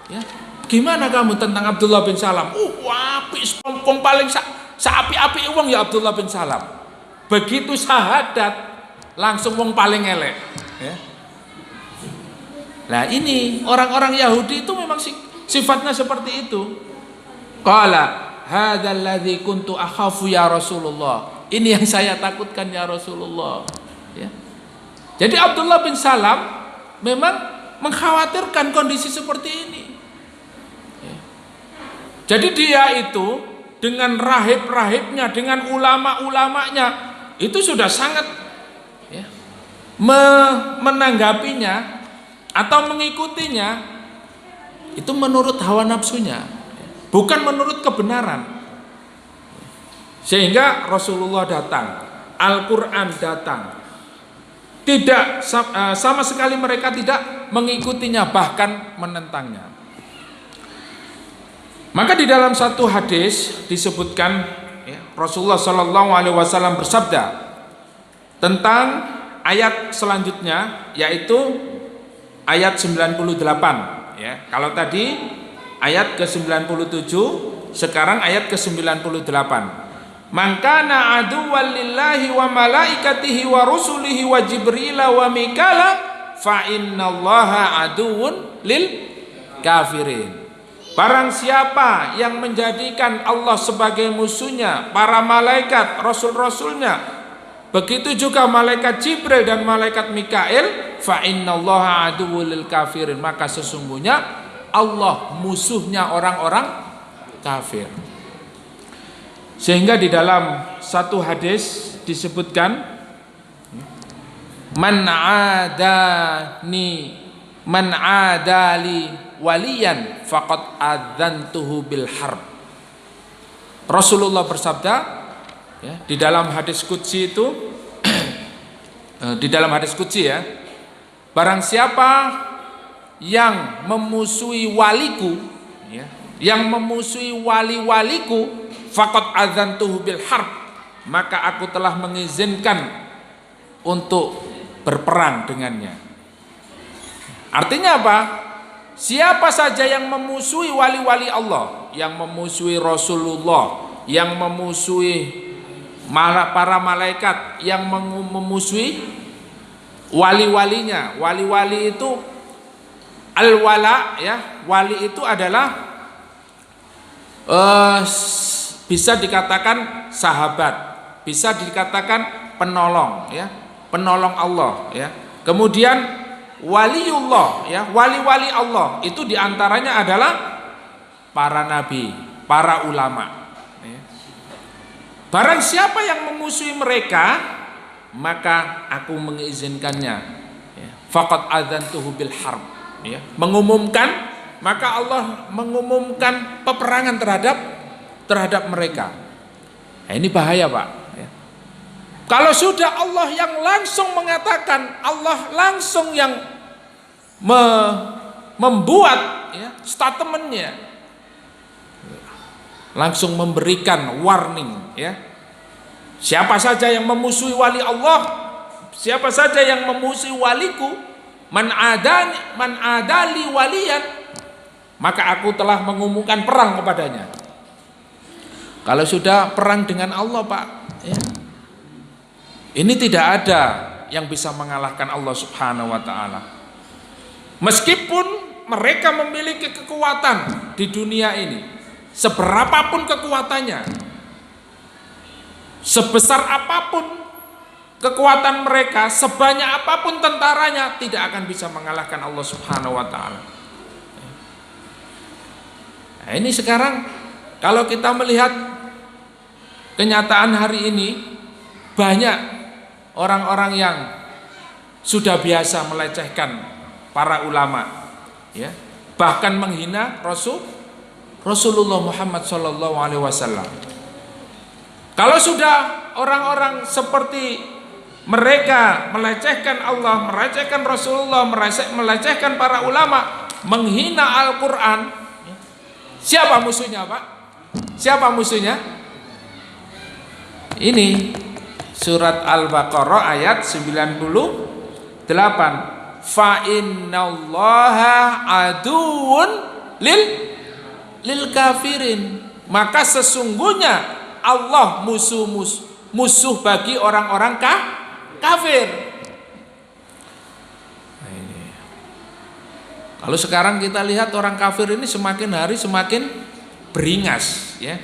Ya. Gimana kamu tentang Abdullah bin Salam? Apik, wong paling saapi-api wong ya Abdullah bin Salam. Begitu syahadat langsung wong paling elek. Ya. Nah, ini orang-orang Yahudi itu memang sifatnya seperti itu. Qala hadzal ladzi kuntu akhafu ya Rasulullah. Ini yang saya takutkan ya Rasulullah. Ya. Jadi Abdullah bin Salam memang mengkhawatirkan kondisi seperti ini. Ya. Jadi dia itu dengan rahib-rahibnya, dengan ulama-ulamanya itu sudah sangat, ya, menanggapinya atau mengikutinya itu menurut hawa nafsunya, bukan menurut kebenaran. Sehingga Rasulullah datang, Al-Quran datang, Tidak sama sekali mereka tidak mengikutinya, bahkan menentangnya. Maka di dalam satu hadis disebutkan Rasulullah Shallallahu Alaihi Wasallam bersabda tentang ayat selanjutnya, yaitu ayat 98. Ya, kalau tadi ayat ke-97, sekarang ayat ke-98. Man kana aduwwan lillahi wa malaikatihi wa rusulihi wa jibrila wa mikala fa innallaha aduwwun lil kafirin. Barang siapa yang menjadikan Allah sebagai musuhnya, para malaikat, rasul-rasulnya, begitu juga malaikat Jibril dan malaikat Mikail, fa innallaha aduwwul lil kafirin, maka sesungguhnya Allah musuhnya orang-orang kafir. Sehingga di dalam satu hadis disebutkan, man adali waliyan faqad adzantuhu bil harb. Rasulullah bersabda, ya, di dalam hadis qudsi itu di dalam hadis qudsi, ya, barang siapa yang memusuhi waliku, ya, yang memusuhi wali-waliku, faqad adzantuhu bil harb, maka aku telah mengizinkan untuk berperang dengannya. Artinya apa? Siapa saja yang memusuhi wali-wali Allah, yang memusuhi Rasulullah, yang memusuhi para malaikat, yang memusuhi wali-walinya. Wali-wali itu al-wala, ya, wali itu adalah bisa dikatakan sahabat, bisa dikatakan penolong, ya, penolong Allah, ya. Kemudian waliullah, ya, wali-wali Allah itu diantaranya adalah para nabi, para ulama, ya. Barang siapa yang memusuhi mereka, maka aku mengizinkannya, ya. Faqad adzantuhu bil harb, ya. Mengumumkan, maka Allah mengumumkan peperangan terhadap mereka. Nah, ini bahaya, Pak, ya. Kalau sudah Allah yang langsung mengatakan, Allah langsung yang membuat, ya, statementnya, langsung memberikan warning, ya. Siapa saja yang memusuhi wali Allah, siapa saja yang memusuhi waliku, man adali waliyan, maka aku telah mengumumkan perang kepadanya. Kalau sudah perang dengan Allah, Pak, ya, ini tidak ada yang bisa mengalahkan Allah Subhanahu wa ta'ala. Meskipun mereka memiliki kekuatan di dunia ini, seberapapun kekuatannya, sebesar apapun kekuatan mereka, sebanyak apapun tentaranya, tidak akan bisa mengalahkan Allah Subhanahu wa ta'ala. Nah, ini sekarang kalau kita melihat kenyataan hari ini, banyak orang-orang yang sudah biasa melecehkan para ulama, ya, bahkan menghina Rasulullah Muhammad Sallallahu Alaihi Wasallam. Kalau sudah orang-orang seperti mereka melecehkan Allah, melecehkan Rasulullah, melecehkan para ulama, menghina Al-Quran, siapa musuhnya, Pak? Siapa musuhnya? Ini surat Al-Baqarah ayat 98. Fa innallaha aduwwun lil kafirin. Maka sesungguhnya Allah musuh bagi orang-orang kafir. Nah, ini. Kalau sekarang kita lihat orang kafir ini semakin hari semakin beringas, ya.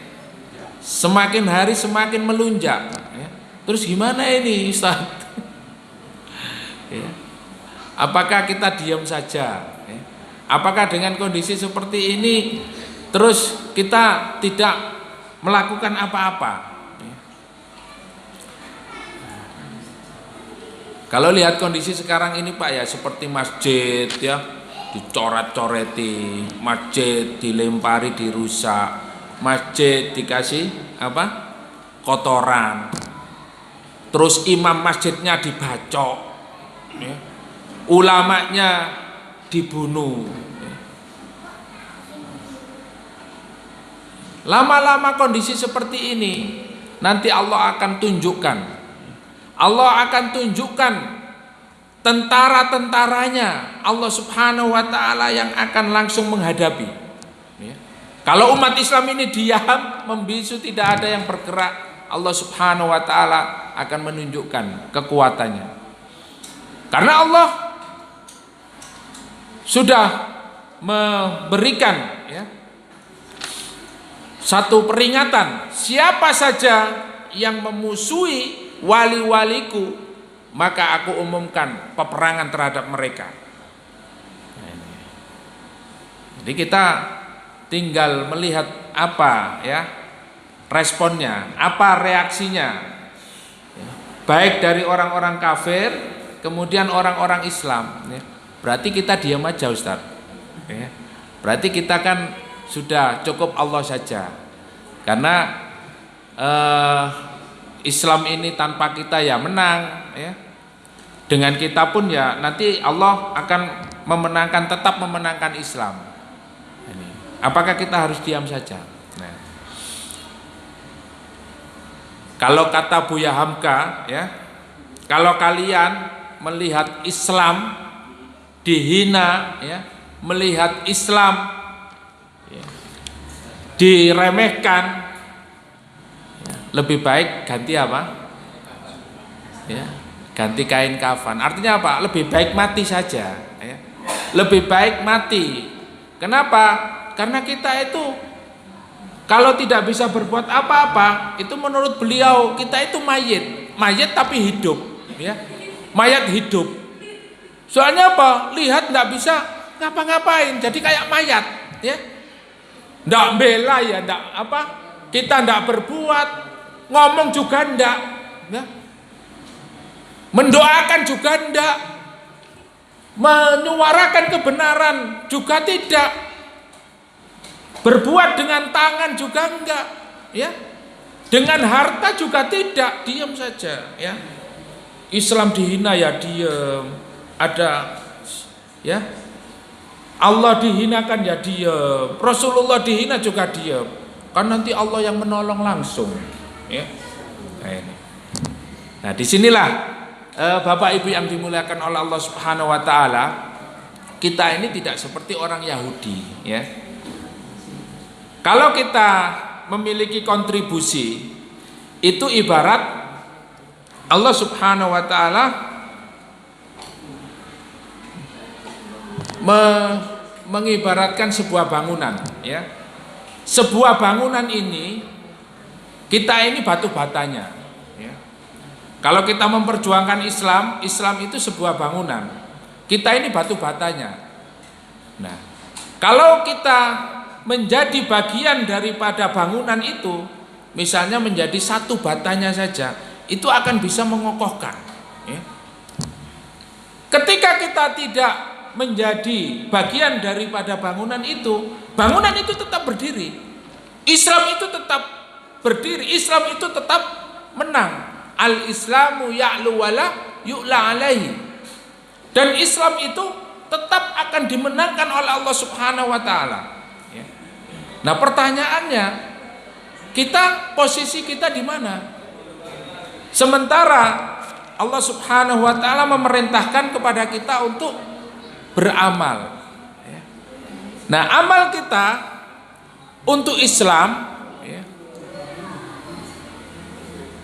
Semakin hari semakin melunjak, ya. Terus gimana ini, Ustaz? Ya. Apakah kita diam saja? Ya. Apakah dengan kondisi seperti ini terus kita tidak melakukan apa-apa? Ya. Kalau lihat kondisi sekarang ini, Pak, ya, seperti masjid, ya, dicoret-coreti, masjid dilempari, dirusak, masjid dikasih apa? Kotoran. Terus imam masjidnya dibacok, ya. Ulamanya dibunuh. Lama-lama kondisi seperti ini nanti Allah akan tunjukkan. Allah akan tunjukkan tentara-tentaranya Allah Subhanahu wa taala yang akan langsung menghadapi. Ya. Kalau umat Islam ini diam, membisu, tidak ada yang bergerak, Allah Subhanahu wa taala akan menunjukkan kekuatannya. Karena Allah sudah memberikan, ya, satu peringatan, siapa saja yang memusuhi wali-waliku, maka aku umumkan peperangan terhadap mereka. Jadi kita tinggal melihat apa, ya, responnya, apa reaksinya, baik dari orang-orang kafir, kemudian orang-orang Islam. Berarti kita diam aja, Ustaz. Berarti kita kan sudah cukup Allah saja, karena Islam ini tanpa kita ya menang, ya. Dengan kita pun ya nanti Allah akan memenangkan, tetap memenangkan Islam. Apakah kita harus diam saja? Nah, kalau kata Buya Hamka, ya, kalau kalian melihat Islam dihina, ya, melihat Islam diremehkan, lebih baik ganti apa? Ya, ganti kain kafan. Artinya apa? Lebih baik mati saja. Ya. Lebih baik mati. Kenapa? Karena kita itu kalau tidak bisa berbuat apa-apa, itu menurut beliau kita itu mayit, mayit tapi hidup. Ya, mayat hidup. Soalnya apa? Lihat nggak bisa ngapa-ngapain, jadi kayak mayat. Ya. Ndak bela ya, ndak apa, kita ndak berbuat, ngomong juga ndak, ya. Mendoakan juga ndak, menyuarakan kebenaran juga tidak, berbuat dengan tangan juga enggak, ya, dengan harta juga tidak, diam saja, ya. Islam dihina ya diam, ada, ya, Allah dihinakan ya diam, Rasulullah dihina juga diam, kan nanti Allah yang menolong langsung, ya. Nah, disinilah Bapak Ibu yang dimuliakan oleh Allah Subhanahu Wa Taala, kita ini tidak seperti orang Yahudi, ya. Kalau kita memiliki kontribusi, itu ibarat Allah Subhanahu Wa Taala mengibaratkan sebuah bangunan, ya. Sebuah bangunan ini kita ini batu batanya, ya. Kalau kita memperjuangkan Islam, Islam itu sebuah bangunan. Kita ini batu batanya. Nah, kalau kita menjadi bagian daripada bangunan itu, misalnya menjadi satu batanya saja, itu akan bisa mengokohkan, ya. Ketika kita tidak menjadi bagian daripada bangunan itu tetap berdiri. Islam itu tetap berdiri, Islam itu tetap menang. Al-Islamu ya'lu wala yu'la alaihi. Dan Islam itu tetap akan dimenangkan oleh Allah Subhanahu wa taala. Ya. Nah, pertanyaannya, posisi kita di mana? Sementara Allah Subhanahu wa taala memerintahkan kepada kita untuk beramal. Nah, amal kita untuk Islam, ya,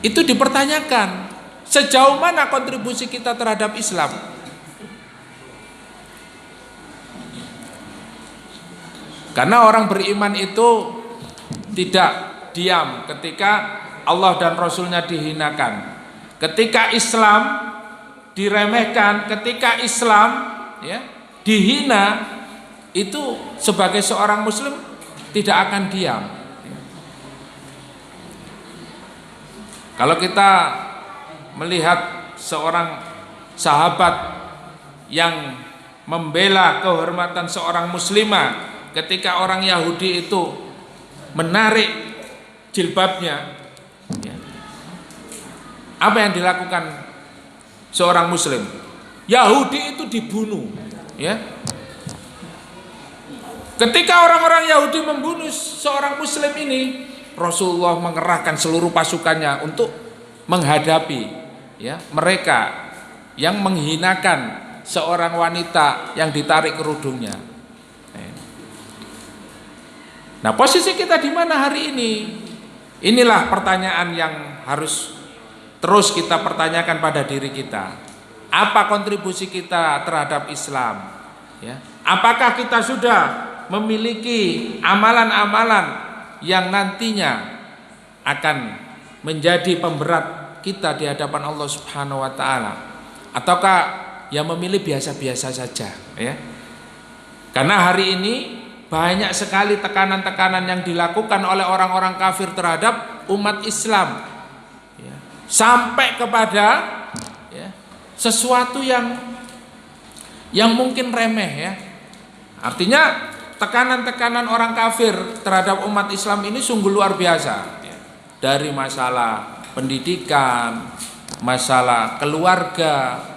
itu dipertanyakan. Sejauh mana kontribusi kita terhadap Islam? Karena orang beriman itu tidak diam ketika Allah dan Rasulnya dihinakan, ketika Islam diremehkan, ketika Islam, ya, dihina, itu sebagai seorang muslim tidak akan diam. Kalau kita melihat seorang sahabat yang membela kehormatan seorang muslimah ketika orang Yahudi itu menarik jilbabnya, ya, apa yang dilakukan seorang muslim? Yahudi itu dibunuh, ya. Ketika orang-orang Yahudi membunuh seorang muslim ini, Rasulullah mengerahkan seluruh pasukannya untuk menghadapi, ya, mereka yang menghinakan seorang wanita yang ditarik kerudungnya. Nah, posisi kita di mana hari ini? Inilah pertanyaan yang harus terus kita pertanyakan pada diri kita. Apa kontribusi kita terhadap Islam? Ya. Apakah kita sudah memiliki amalan-amalan yang nantinya akan menjadi pemberat kita di hadapan Allah Subhanahu wa taala? Ataukah yang memilih biasa-biasa saja, ya? Karena hari ini banyak sekali tekanan-tekanan yang dilakukan oleh orang-orang kafir terhadap umat Islam, ya, sampai kepada, ya, sesuatu yang mungkin remeh, ya. Artinya tekanan-tekanan orang kafir terhadap umat Islam ini sungguh luar biasa, ya. Dari masalah pendidikan, masalah keluarga.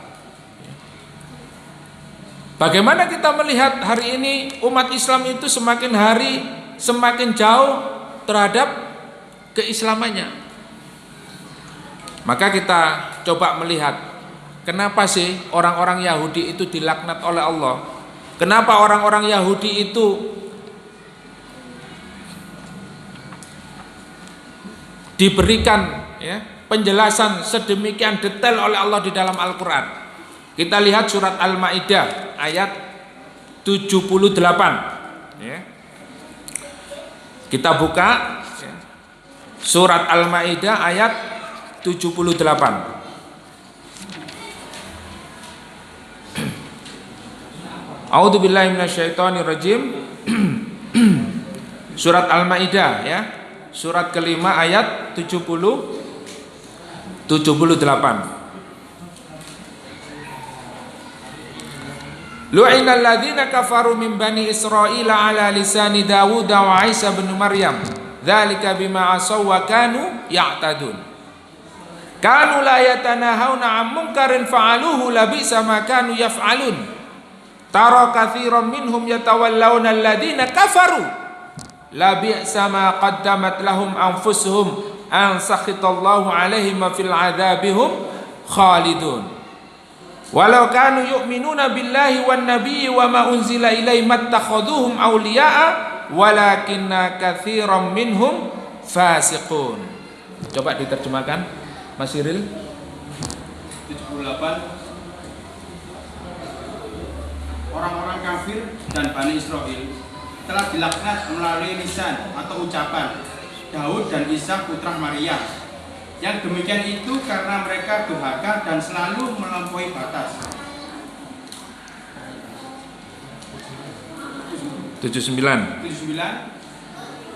Bagaimana kita melihat hari ini umat Islam itu semakin hari semakin jauh terhadap keislamannya. Maka kita coba melihat, kenapa sih orang-orang Yahudi itu dilaknat oleh Allah? Kenapa orang-orang Yahudi itu diberikan, ya, penjelasan sedemikian detail oleh Allah di dalam Al-Quran? Kita lihat surat Al-Maidah ayat 78, ya. Kita buka, ya, surat Al-Maidah ayat 78. A'udzubillahi minasyaitonirrajim. Surat Al-Maidah, ya, surat kelima ayat 78. Lu'inal ladzina kafaru min bani Israil ala lisani Dawud wa Isa bin Maryam dzalika bima asaw wa kanu ya'tadun kanu la yatanahawna 'an munkarin fa'aluhu labisa ma kanu yaf'alun tara katsiran minhum yatawallawna alladhina kafaru labisa ma qaddamat lahum anfusuhum an sakhitallahu 'alaihim fil 'adzabihum khalidun. Walau kanu yu'minuna billahi wan nabiyyi wa ma unzila ilaihim mattakhaduhum awliya'a walakinna katsiran minhum fasiqun. Coba diterjemahkan Mas Siril. 78. Orang-orang kafir dan Bani Israel telah dilaknat melalui lisan atau ucapan Daud dan Isa putra Maria. Yang demikian itu karena mereka durhaka dan selalu melampaui batas. 79.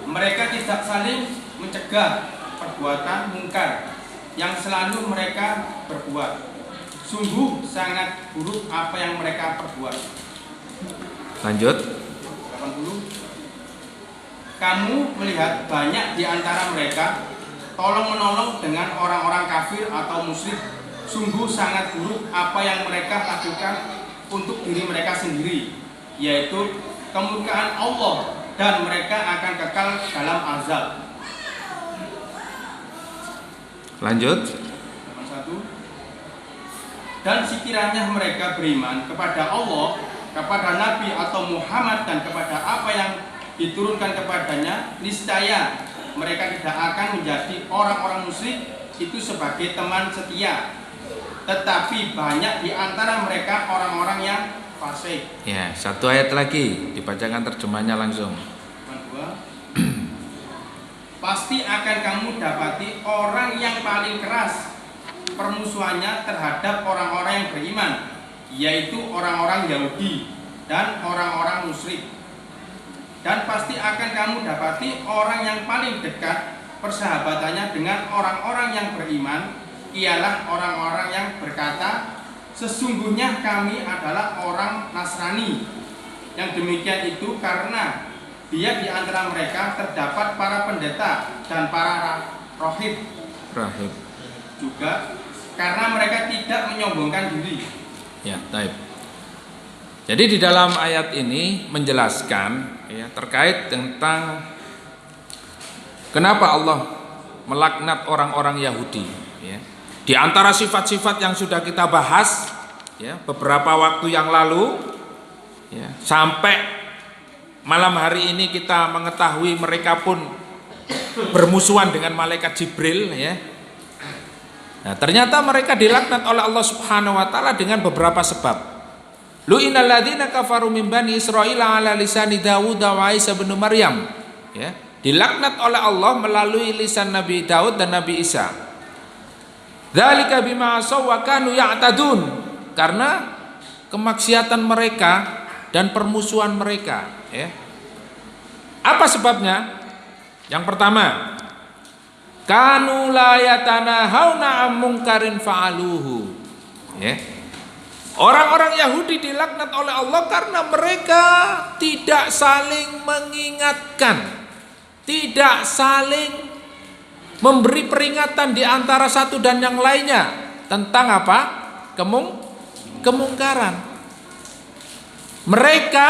Mereka tidak saling mencegah perbuatan mungkar yang selalu mereka perbuat. Sungguh sangat buruk apa yang mereka perbuat. Lanjut. 80. Kamu melihat banyak di antara mereka tolong-menolong dengan orang-orang kafir atau musyrik. Sungguh sangat buruk apa yang mereka lakukan untuk diri mereka sendiri, yaitu kemurkaan Allah, dan mereka akan kekal dalam azab. Lanjut. 81. Dan sekiranya mereka beriman kepada Allah, kepada Nabi atau Muhammad, dan kepada apa yang diturunkan kepadanya, niscaya mereka tidak akan menjadi orang-orang musyrik itu sebagai teman setia. Tetapi banyak di antara mereka orang-orang yang fasik. Ya, satu ayat lagi dibacakan terjemahnya langsung. Pasti akan kamu dapati orang yang paling keras permusuhannya terhadap orang-orang yang beriman, yaitu orang-orang Yahudi dan orang-orang musyrik. Dan pasti akan kamu dapati orang yang paling dekat persahabatannya dengan orang-orang yang beriman ialah orang-orang yang berkata, sesungguhnya kami adalah orang Nasrani. Yang demikian itu karena dia di antara mereka terdapat para pendeta dan para rahib. Rahib. Juga karena mereka tidak menyombongkan diri Ya, baik. Jadi di dalam ayat ini menjelaskan ya terkait tentang kenapa Allah melaknat orang-orang Yahudi ya. Di antara sifat-sifat yang sudah kita bahas ya beberapa waktu yang lalu ya, sampai malam hari ini kita mengetahui mereka pun bermusuhan dengan malaikat Jibril ya. Nah, ternyata mereka dilaknat oleh Allah Subhanahu wa taala dengan beberapa sebab. Lu'inal ladzina kafaru min bani Israil ala lisani Daud wa Isa bin Maryam. Ya, dilaknat oleh Allah melalui lisan Nabi Daud dan Nabi Isa. Dzalika bima asaw wa kanu ya'tadun. Karena kemaksiatan mereka dan permusuhan mereka ya. Apa sebabnya? Yang pertama, kanu la yatanahawna am munkarin fa'aluhu ya. Orang-orang Yahudi dilaknat oleh Allah karena mereka tidak saling mengingatkan, tidak saling memberi peringatan di antara satu dan yang lainnya tentang apa? Kemungkaran. Mereka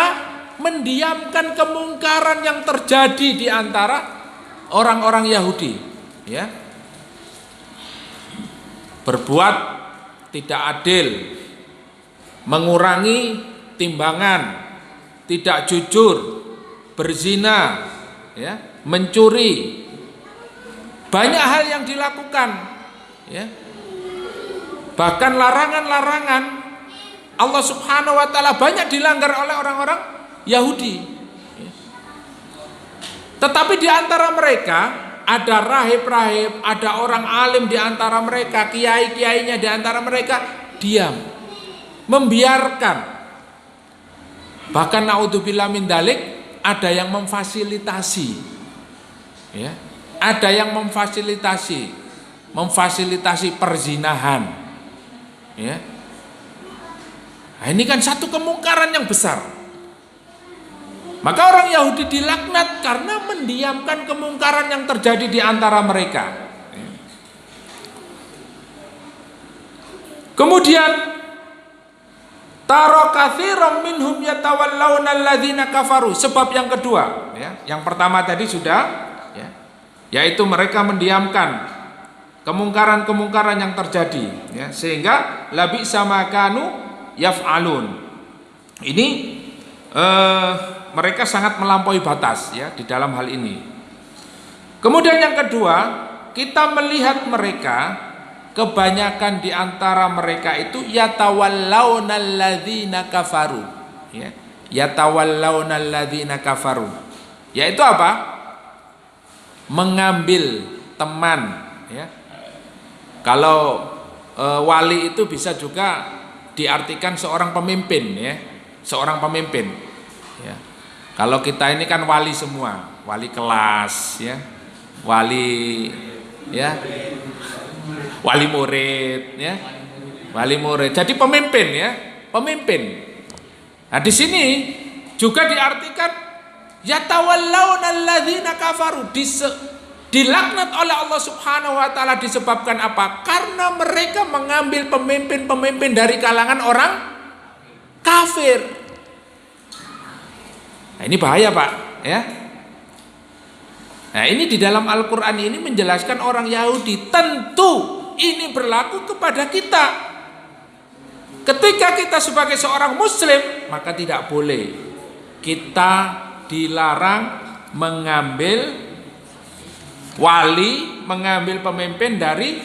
mendiamkan kemungkaran yang terjadi di antara orang-orang Yahudi ya. Berbuat tidak adil, mengurangi timbangan, tidak jujur, berzina ya, mencuri. Banyak hal yang dilakukan ya. Bahkan larangan-larangan Allah Subhanahu wa taala banyak dilanggar oleh orang-orang Yahudi. Tetapi di antara mereka ada rahib-rahib, ada orang alim di antara mereka, kiai-kiainya di antara mereka diam, membiarkan. Bahkan naudzubillah min dalik, ada yang memfasilitasi. Ya, ada yang memfasilitasi perzinahan. Ya. Nah, ini kan satu kemungkaran yang besar. Maka orang Yahudi dilaknat karena mendiamkan kemungkaran yang terjadi di antara mereka. Kemudian tara katsiran minhum yatawallawna alladzina kafaru. Sebab yang kedua, ya, yang pertama tadi sudah, ya, yaitu mereka mendiamkan kemungkaran-kemungkaran yang terjadi, ya, sehingga labi sama kanu yaf'alun. Ini mereka sangat melampaui batas ya di dalam hal ini. Kemudian yang kedua, kita melihat mereka kebanyakan di antara mereka itu yatawallawna alladzina kafaru ya. Yatawallawna alladzina kafaru. Yaitu apa? Mengambil teman ya. Kalau wali itu bisa juga diartikan seorang pemimpin ya, seorang pemimpin ya. Kalau kita ini kan wali semua, wali kelas ya, wali ya, wali murid ya, wali murid. Jadi pemimpin ya, pemimpin. Nah di sini juga diartikan yatawallawna alladzina kafaru, dilaknat oleh Allah Subhanahu wa taala disebabkan apa? Karena mereka mengambil pemimpin-pemimpin dari kalangan orang kafir. Nah, ini bahaya, Pak, ya. Nah, ini di dalam Al-Qur'an ini menjelaskan orang Yahudi. Tentu ini berlaku kepada kita. Ketika kita sebagai seorang muslim, maka tidak boleh kita dilarang mengambil wali, mengambil pemimpin dari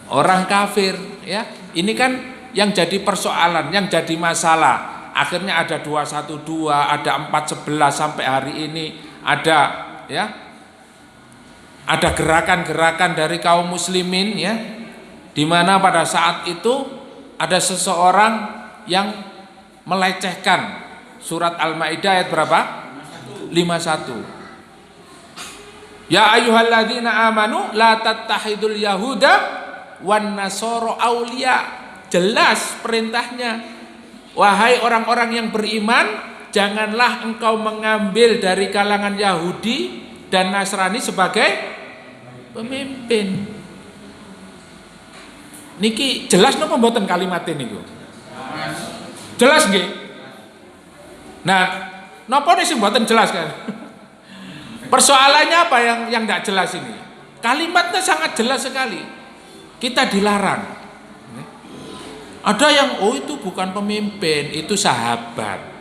orang kafir ya. Ini kan yang jadi persoalan, yang jadi masalah. Akhirnya ada 212, ada 411 sampai hari ini ada ya. Ada gerakan-gerakan dari kaum muslimin ya. Di mana pada saat itu ada seseorang yang melecehkan surat Al-Maidah ayat berapa? 51. Ya ayyuhalladzina amanu la tattahidul yahuda wan nasara auliya. Jelas perintahnya. Wahai orang-orang yang beriman, janganlah engkau mengambil dari kalangan Yahudi dan Nasrani sebagai pemimpin. Niki jelas napa mboten kalimat niku? Jelas nggih. Nah, napa nih sing mboten jelas kan? Persoalannya apa yang tidak jelas ini? Kalimatnya sangat jelas sekali. Kita dilarang. Ada yang itu bukan pemimpin, itu sahabat.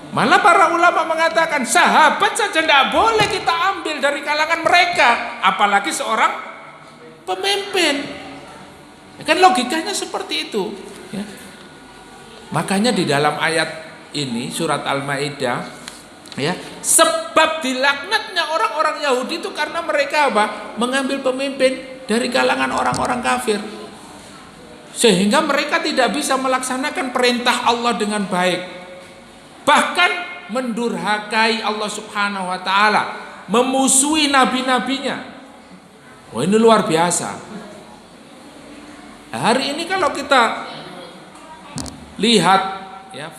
Malah para ulama mengatakan sahabat saja tidak boleh kita ambil dari kalangan mereka, apalagi seorang pemimpin. Kan logikanya seperti itu. Makanya di dalam ayat ini surat Al-Maidah, sebab dilaknatnya orang-orang Yahudi itu karena mereka apa? Mengambil pemimpin dari kalangan orang-orang kafir, sehingga mereka tidak bisa melaksanakan perintah Allah dengan baik, bahkan mendurhakai Allah Subhanahu wa taala, memusuhi nabi-nabinya. Wah, ini luar biasa. Hari ini kalau kita lihat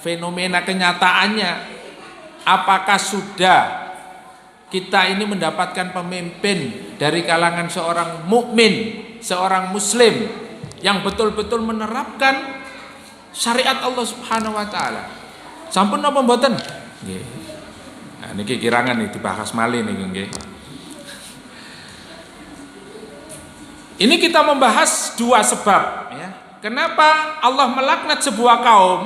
fenomena kenyataannya, apakah sudah kita ini mendapatkan pemimpin dari kalangan seorang mukmin, seorang muslim yang betul-betul menerapkan syariat Allah Subhanahu wa taala? Sampun napa mboten? Nggih. Nah niki kirangan nih dibahas malih niku nggih. Ini kita membahas dua sebab ya. Kenapa Allah melaknat sebuah kaum?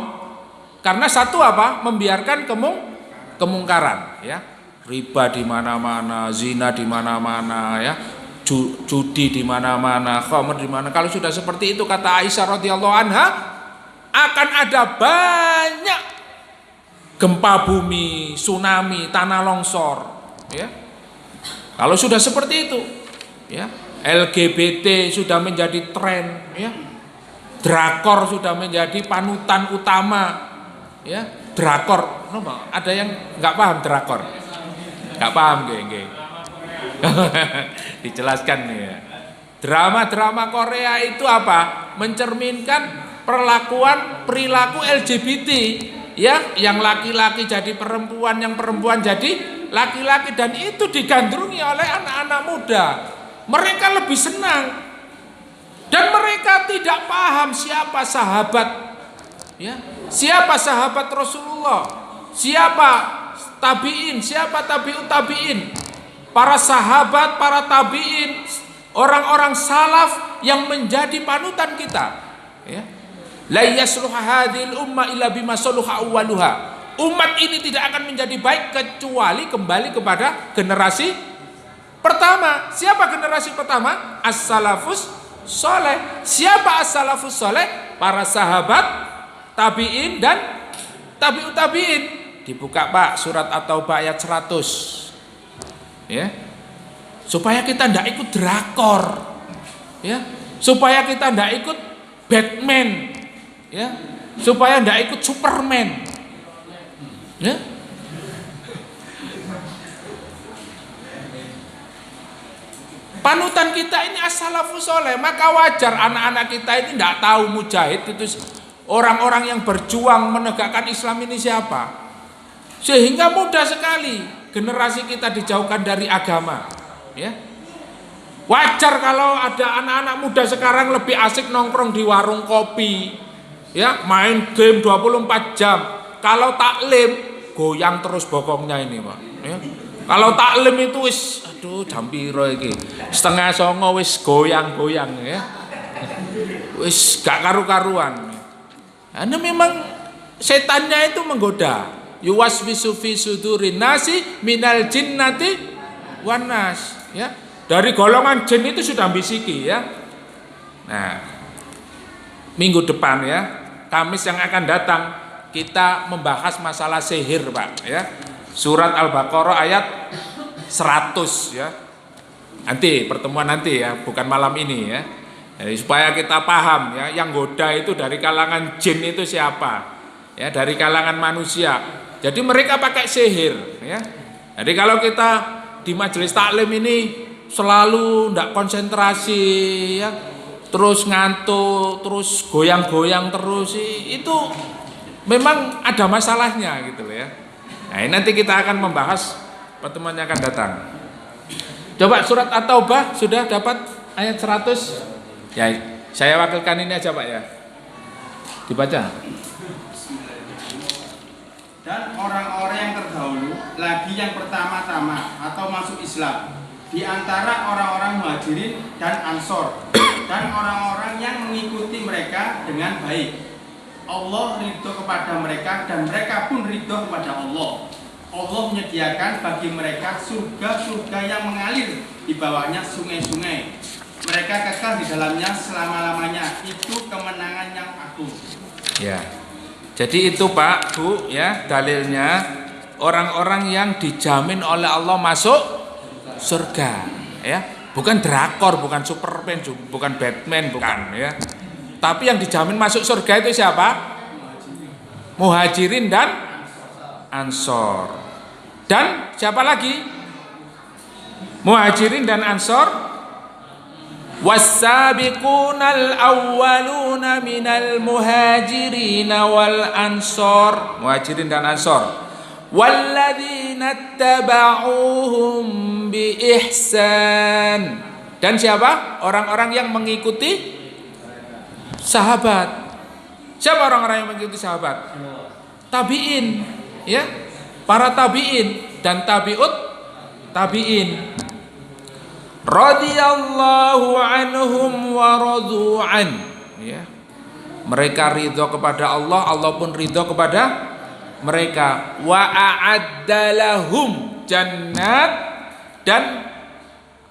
Karena satu apa? Membiarkan kemungkaran ya. Riba di mana-mana, zina di mana-mana ya. Judi di mana-mana, khamr di mana. Kalau sudah seperti itu kata Aisyah radhiyallahu anha, akan ada banyak gempa bumi, tsunami, tanah longsor ya. Kalau sudah seperti itu ya, LGBT sudah menjadi tren ya, drakor sudah menjadi panutan utama ya. Drakor, ada yang nggak paham drakor? Nggak paham nggih. Dijelaskan nih ya. Drama-drama Korea itu apa? Mencerminkan perilaku LGBT ya, yang laki-laki jadi perempuan, yang perempuan jadi laki-laki, dan itu digandrungi oleh anak-anak muda. Mereka lebih senang, dan mereka tidak paham siapa sahabat ya, siapa sahabat Rasulullah, siapa tabiin, siapa tabiut tabiin, para sahabat, para tabiin, orang-orang salaf yang menjadi panutan kita ya. La yasluha hadhil umma illa bima saluha awwaluha. Umat ini tidak akan menjadi baik kecuali kembali kepada generasi pertama. Siapa generasi pertama? As-salafus soleh. Siapa as-salafus soleh? Para sahabat, tabi'in dan tabi'ut tabi'in. Dibuka Pak surat At-Taubah ayat 100 ya. Supaya kita tidak ikut drakor ya. Supaya kita tidak ikut Batman ya, supaya tidak ikut Superman ya. Panutan kita ini as-salafus soleh, maka wajar anak-anak kita ini tidak tahu mujahid itu orang-orang yang berjuang menegakkan Islam ini siapa, sehingga mudah sekali generasi kita dijauhkan dari agama ya. Wajar kalau ada anak-anak muda sekarang lebih asik nongkrong di warung kopi ya, main game 24 jam. Kalau taklim goyang terus bokongnya ini Pak ya. Kalau taklim itu wis aduh jam piro iki, 8:30 wis goyang-goyang ya, wis gak karu-karuan. Karena memang setannya itu menggoda. Yuwaswisu fi sudurin nasi minal jinnati wan nas ya. Dari golongan jin itu sudah bisiki ya. Nah, minggu depan ya, Kamis yang akan datang, kita membahas masalah sihir Pak ya. Surat Al-Baqarah ayat 100 ya. Nanti pertemuan nanti ya, bukan malam ini ya. Jadi, supaya kita paham ya, yang goda itu dari kalangan jin itu siapa? Ya, dari kalangan manusia. Jadi mereka pakai sihir ya. Jadi kalau kita di majelis taklim ini selalu ndak konsentrasi ya, terus ngantuk, terus goyang-goyang terus, itu memang ada masalahnya gitu ya. Nah, ini nanti kita akan membahas pertemuan yang akan datang. Coba surat At-Taubah sudah dapat ayat 100? Ya, Saya wakilkan ini aja Pak ya. Dibaca. Dan orang-orang yang terdahulu lagi yang pertama-tama atau masuk Islam di antara orang-orang Muhajirin dan Ansor dan orang-orang yang mengikuti mereka dengan baik. Allah ridho kepada mereka dan mereka pun ridho kepada Allah. Allah menyediakan bagi mereka surga-surga yang mengalir di bawahnya sungai-sungai. Mereka kekal di dalamnya selama-lamanya. Itu kemenangan yang agung. Ya. Jadi itu Pak, Bu, ya, dalilnya orang-orang yang dijamin oleh Allah masuk surga, ya. Bukan drakor, bukan Superman, bukan Batman, bukan, ya. Tapi yang dijamin masuk surga itu siapa? Muhajirin dan Ansor. Dan siapa lagi? Muhajirin dan Ansor. Was-sabiqunal awwaluna minal muhajirin wal ansor. Muhajirin dan Ansor. Walladzina tabauhum bi ihsan. Dan siapa? Orang-orang yang mengikuti sahabat. Siapa orang-orang yang mengikuti sahabat? Tabi'in, ya. Para tabi'in dan tabi'ut tabi'in. Radhiyallahu anhum wa radu'an, ya. Mereka ridho kepada Allah, Allah pun ridho kepada mereka. Wa a'adda lahum jannat, dan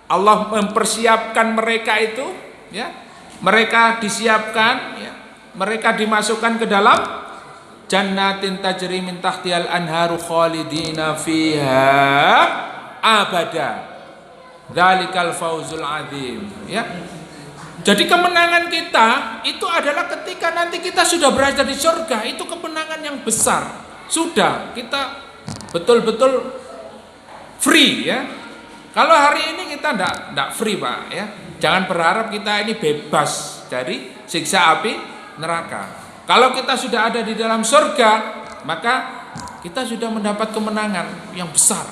Allah mempersiapkan mereka itu, ya. Mereka disiapkan, ya. Mereka dimasukkan ke dalam jannatin tajri min tahtihal anharu khalidina fiha abada. Dzalikal fauzul adzim, ya. Jadi kemenangan kita itu adalah ketika nanti kita sudah berada di surga, itu kemenangan yang besar. Sudah kita betul-betul free, ya. Kalau hari ini kita enggak free, Pak, ya. Jangan berharap kita ini bebas dari siksa api neraka. Kalau kita sudah ada di dalam surga, maka kita sudah mendapat kemenangan yang besar.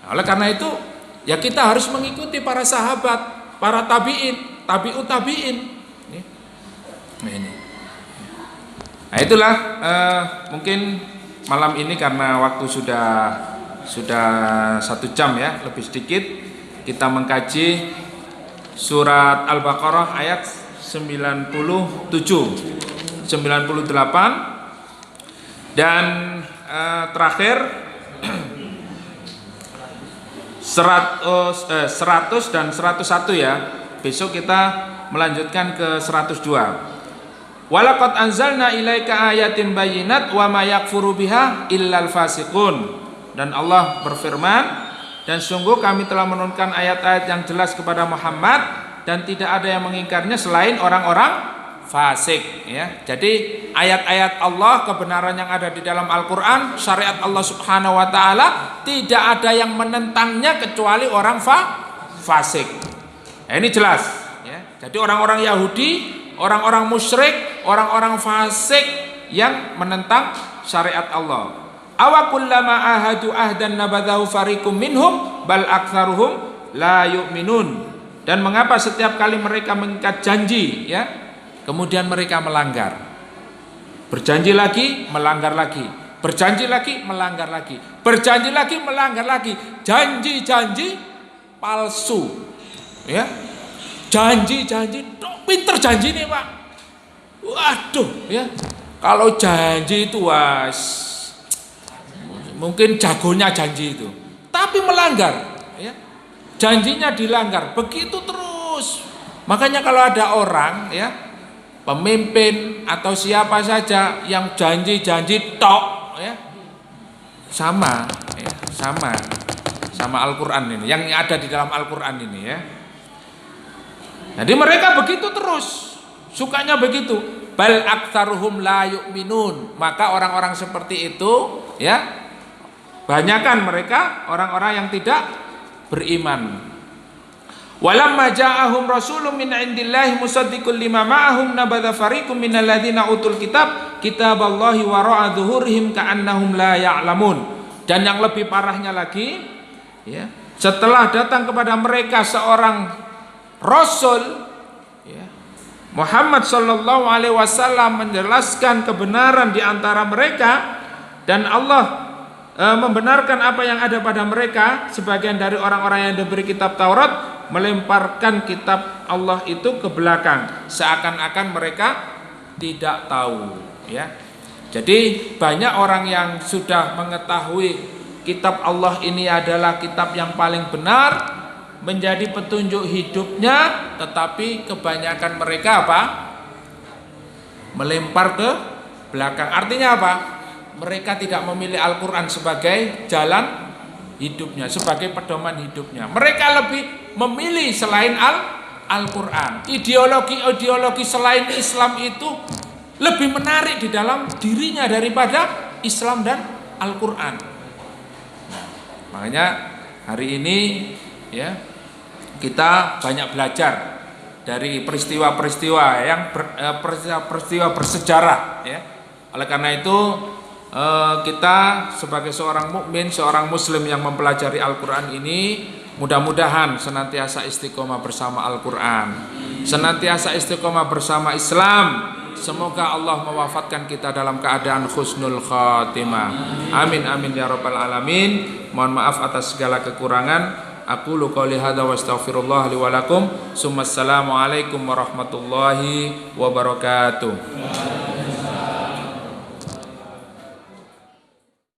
Oleh karena itu, ya kita harus mengikuti para sahabat, para tabi'in, tabi'ut tabi'in. Nah itulah mungkin malam ini karena waktu sudah 1 jam, ya, lebih sedikit, kita mengkaji surat Al-Baqarah ayat 97, 98 dan terakhir 100 dan 101, ya. Besok kita melanjutkan ke 102. Walaqad anzalna ilaika ayatin bayyinat wa ma yakfuru biha illal fasiqun. Dan Allah berfirman, dan sungguh kami telah menurunkan ayat-ayat yang jelas kepada Muhammad dan tidak ada yang mengingkarnya selain orang-orang fasik, ya. Jadi ayat-ayat Allah, kebenaran yang ada di dalam Al-Qur'an, syariat Allah Subhanahu wa taala, tidak ada yang menentangnya kecuali orang fasik. Nah, ini jelas, ya. Jadi orang-orang Yahudi, orang-orang musyrik, orang-orang fasik yang menentang syariat Allah. Awa kullama ahadu ahdan nabadahu fariqum minhum bal aktsaruhum la yu'minun. Dan mengapa setiap kali mereka mengikat janji, ya, kemudian mereka melanggar. Berjanji lagi, melanggar lagi. Berjanji lagi, melanggar lagi. Berjanji lagi, melanggar lagi. Janji-janji palsu, ya. Janji-janji, pinter janji nih, Pak. Waduh, ya. Kalau janji itu mungkin jagonya janji itu. Tapi melanggar, ya. Janjinya dilanggar, begitu terus. Makanya kalau ada orang, ya, pemimpin atau siapa saja yang janji-janji tok, ya, sama Al-Qur'an ini, yang ada di dalam Al-Qur'an ini, ya. Jadi mereka begitu terus, sukanya begitu. Bal aktsaruhum la yu'minun. Maka orang-orang seperti itu, ya, banyakan mereka orang-orang yang tidak beriman. Walamma ja'ahum rasulun min 'indillahi musaddiqul lima ma'ahum nabadha fariqum minal ladzina utul kitaballahi wara'a dhuhurihim ka'annahum la ya'lamun. Dan yang lebih parahnya lagi, ya, setelah datang kepada mereka seorang rasul, ya, Muhammad sallallahu alaihi wasallam menjelaskan kebenaran di antara mereka, dan Allah membenarkan apa yang ada pada mereka. Sebagian dari orang-orang yang diberi kitab Taurat melemparkan kitab Allah itu ke belakang, seakan-akan mereka tidak tahu, ya. Jadi banyak orang yang sudah mengetahui kitab Allah ini adalah kitab yang paling benar, menjadi petunjuk hidupnya, tetapi kebanyakan mereka apa? Melempar ke belakang. Artinya apa? Mereka tidak memilih Al-Quran sebagai jalan hidupnya, sebagai pedoman hidupnya. Mereka lebih memilih selain Al-Quran. Ideologi selain Islam itu lebih menarik di dalam dirinya daripada Islam dan Al-Quran. Makanya hari ini, ya, kita banyak belajar dari peristiwa-peristiwa yang peristiwa bersejarah, ya. Oleh karena itu kita sebagai seorang mukmin, seorang muslim yang mempelajari Al-Quran ini, mudah-mudahan senantiasa istiqomah bersama Al-Quran, senantiasa istiqomah bersama Islam. Semoga Allah mewafatkan kita dalam keadaan husnul khatimah. Amin amin ya rabbal alamin. Mohon maaf atas segala kekurangan. Aqulu qouli hadza wa astaghfirullah li wa lakum. Assalamualaikum warahmatullahi wabarakatuh.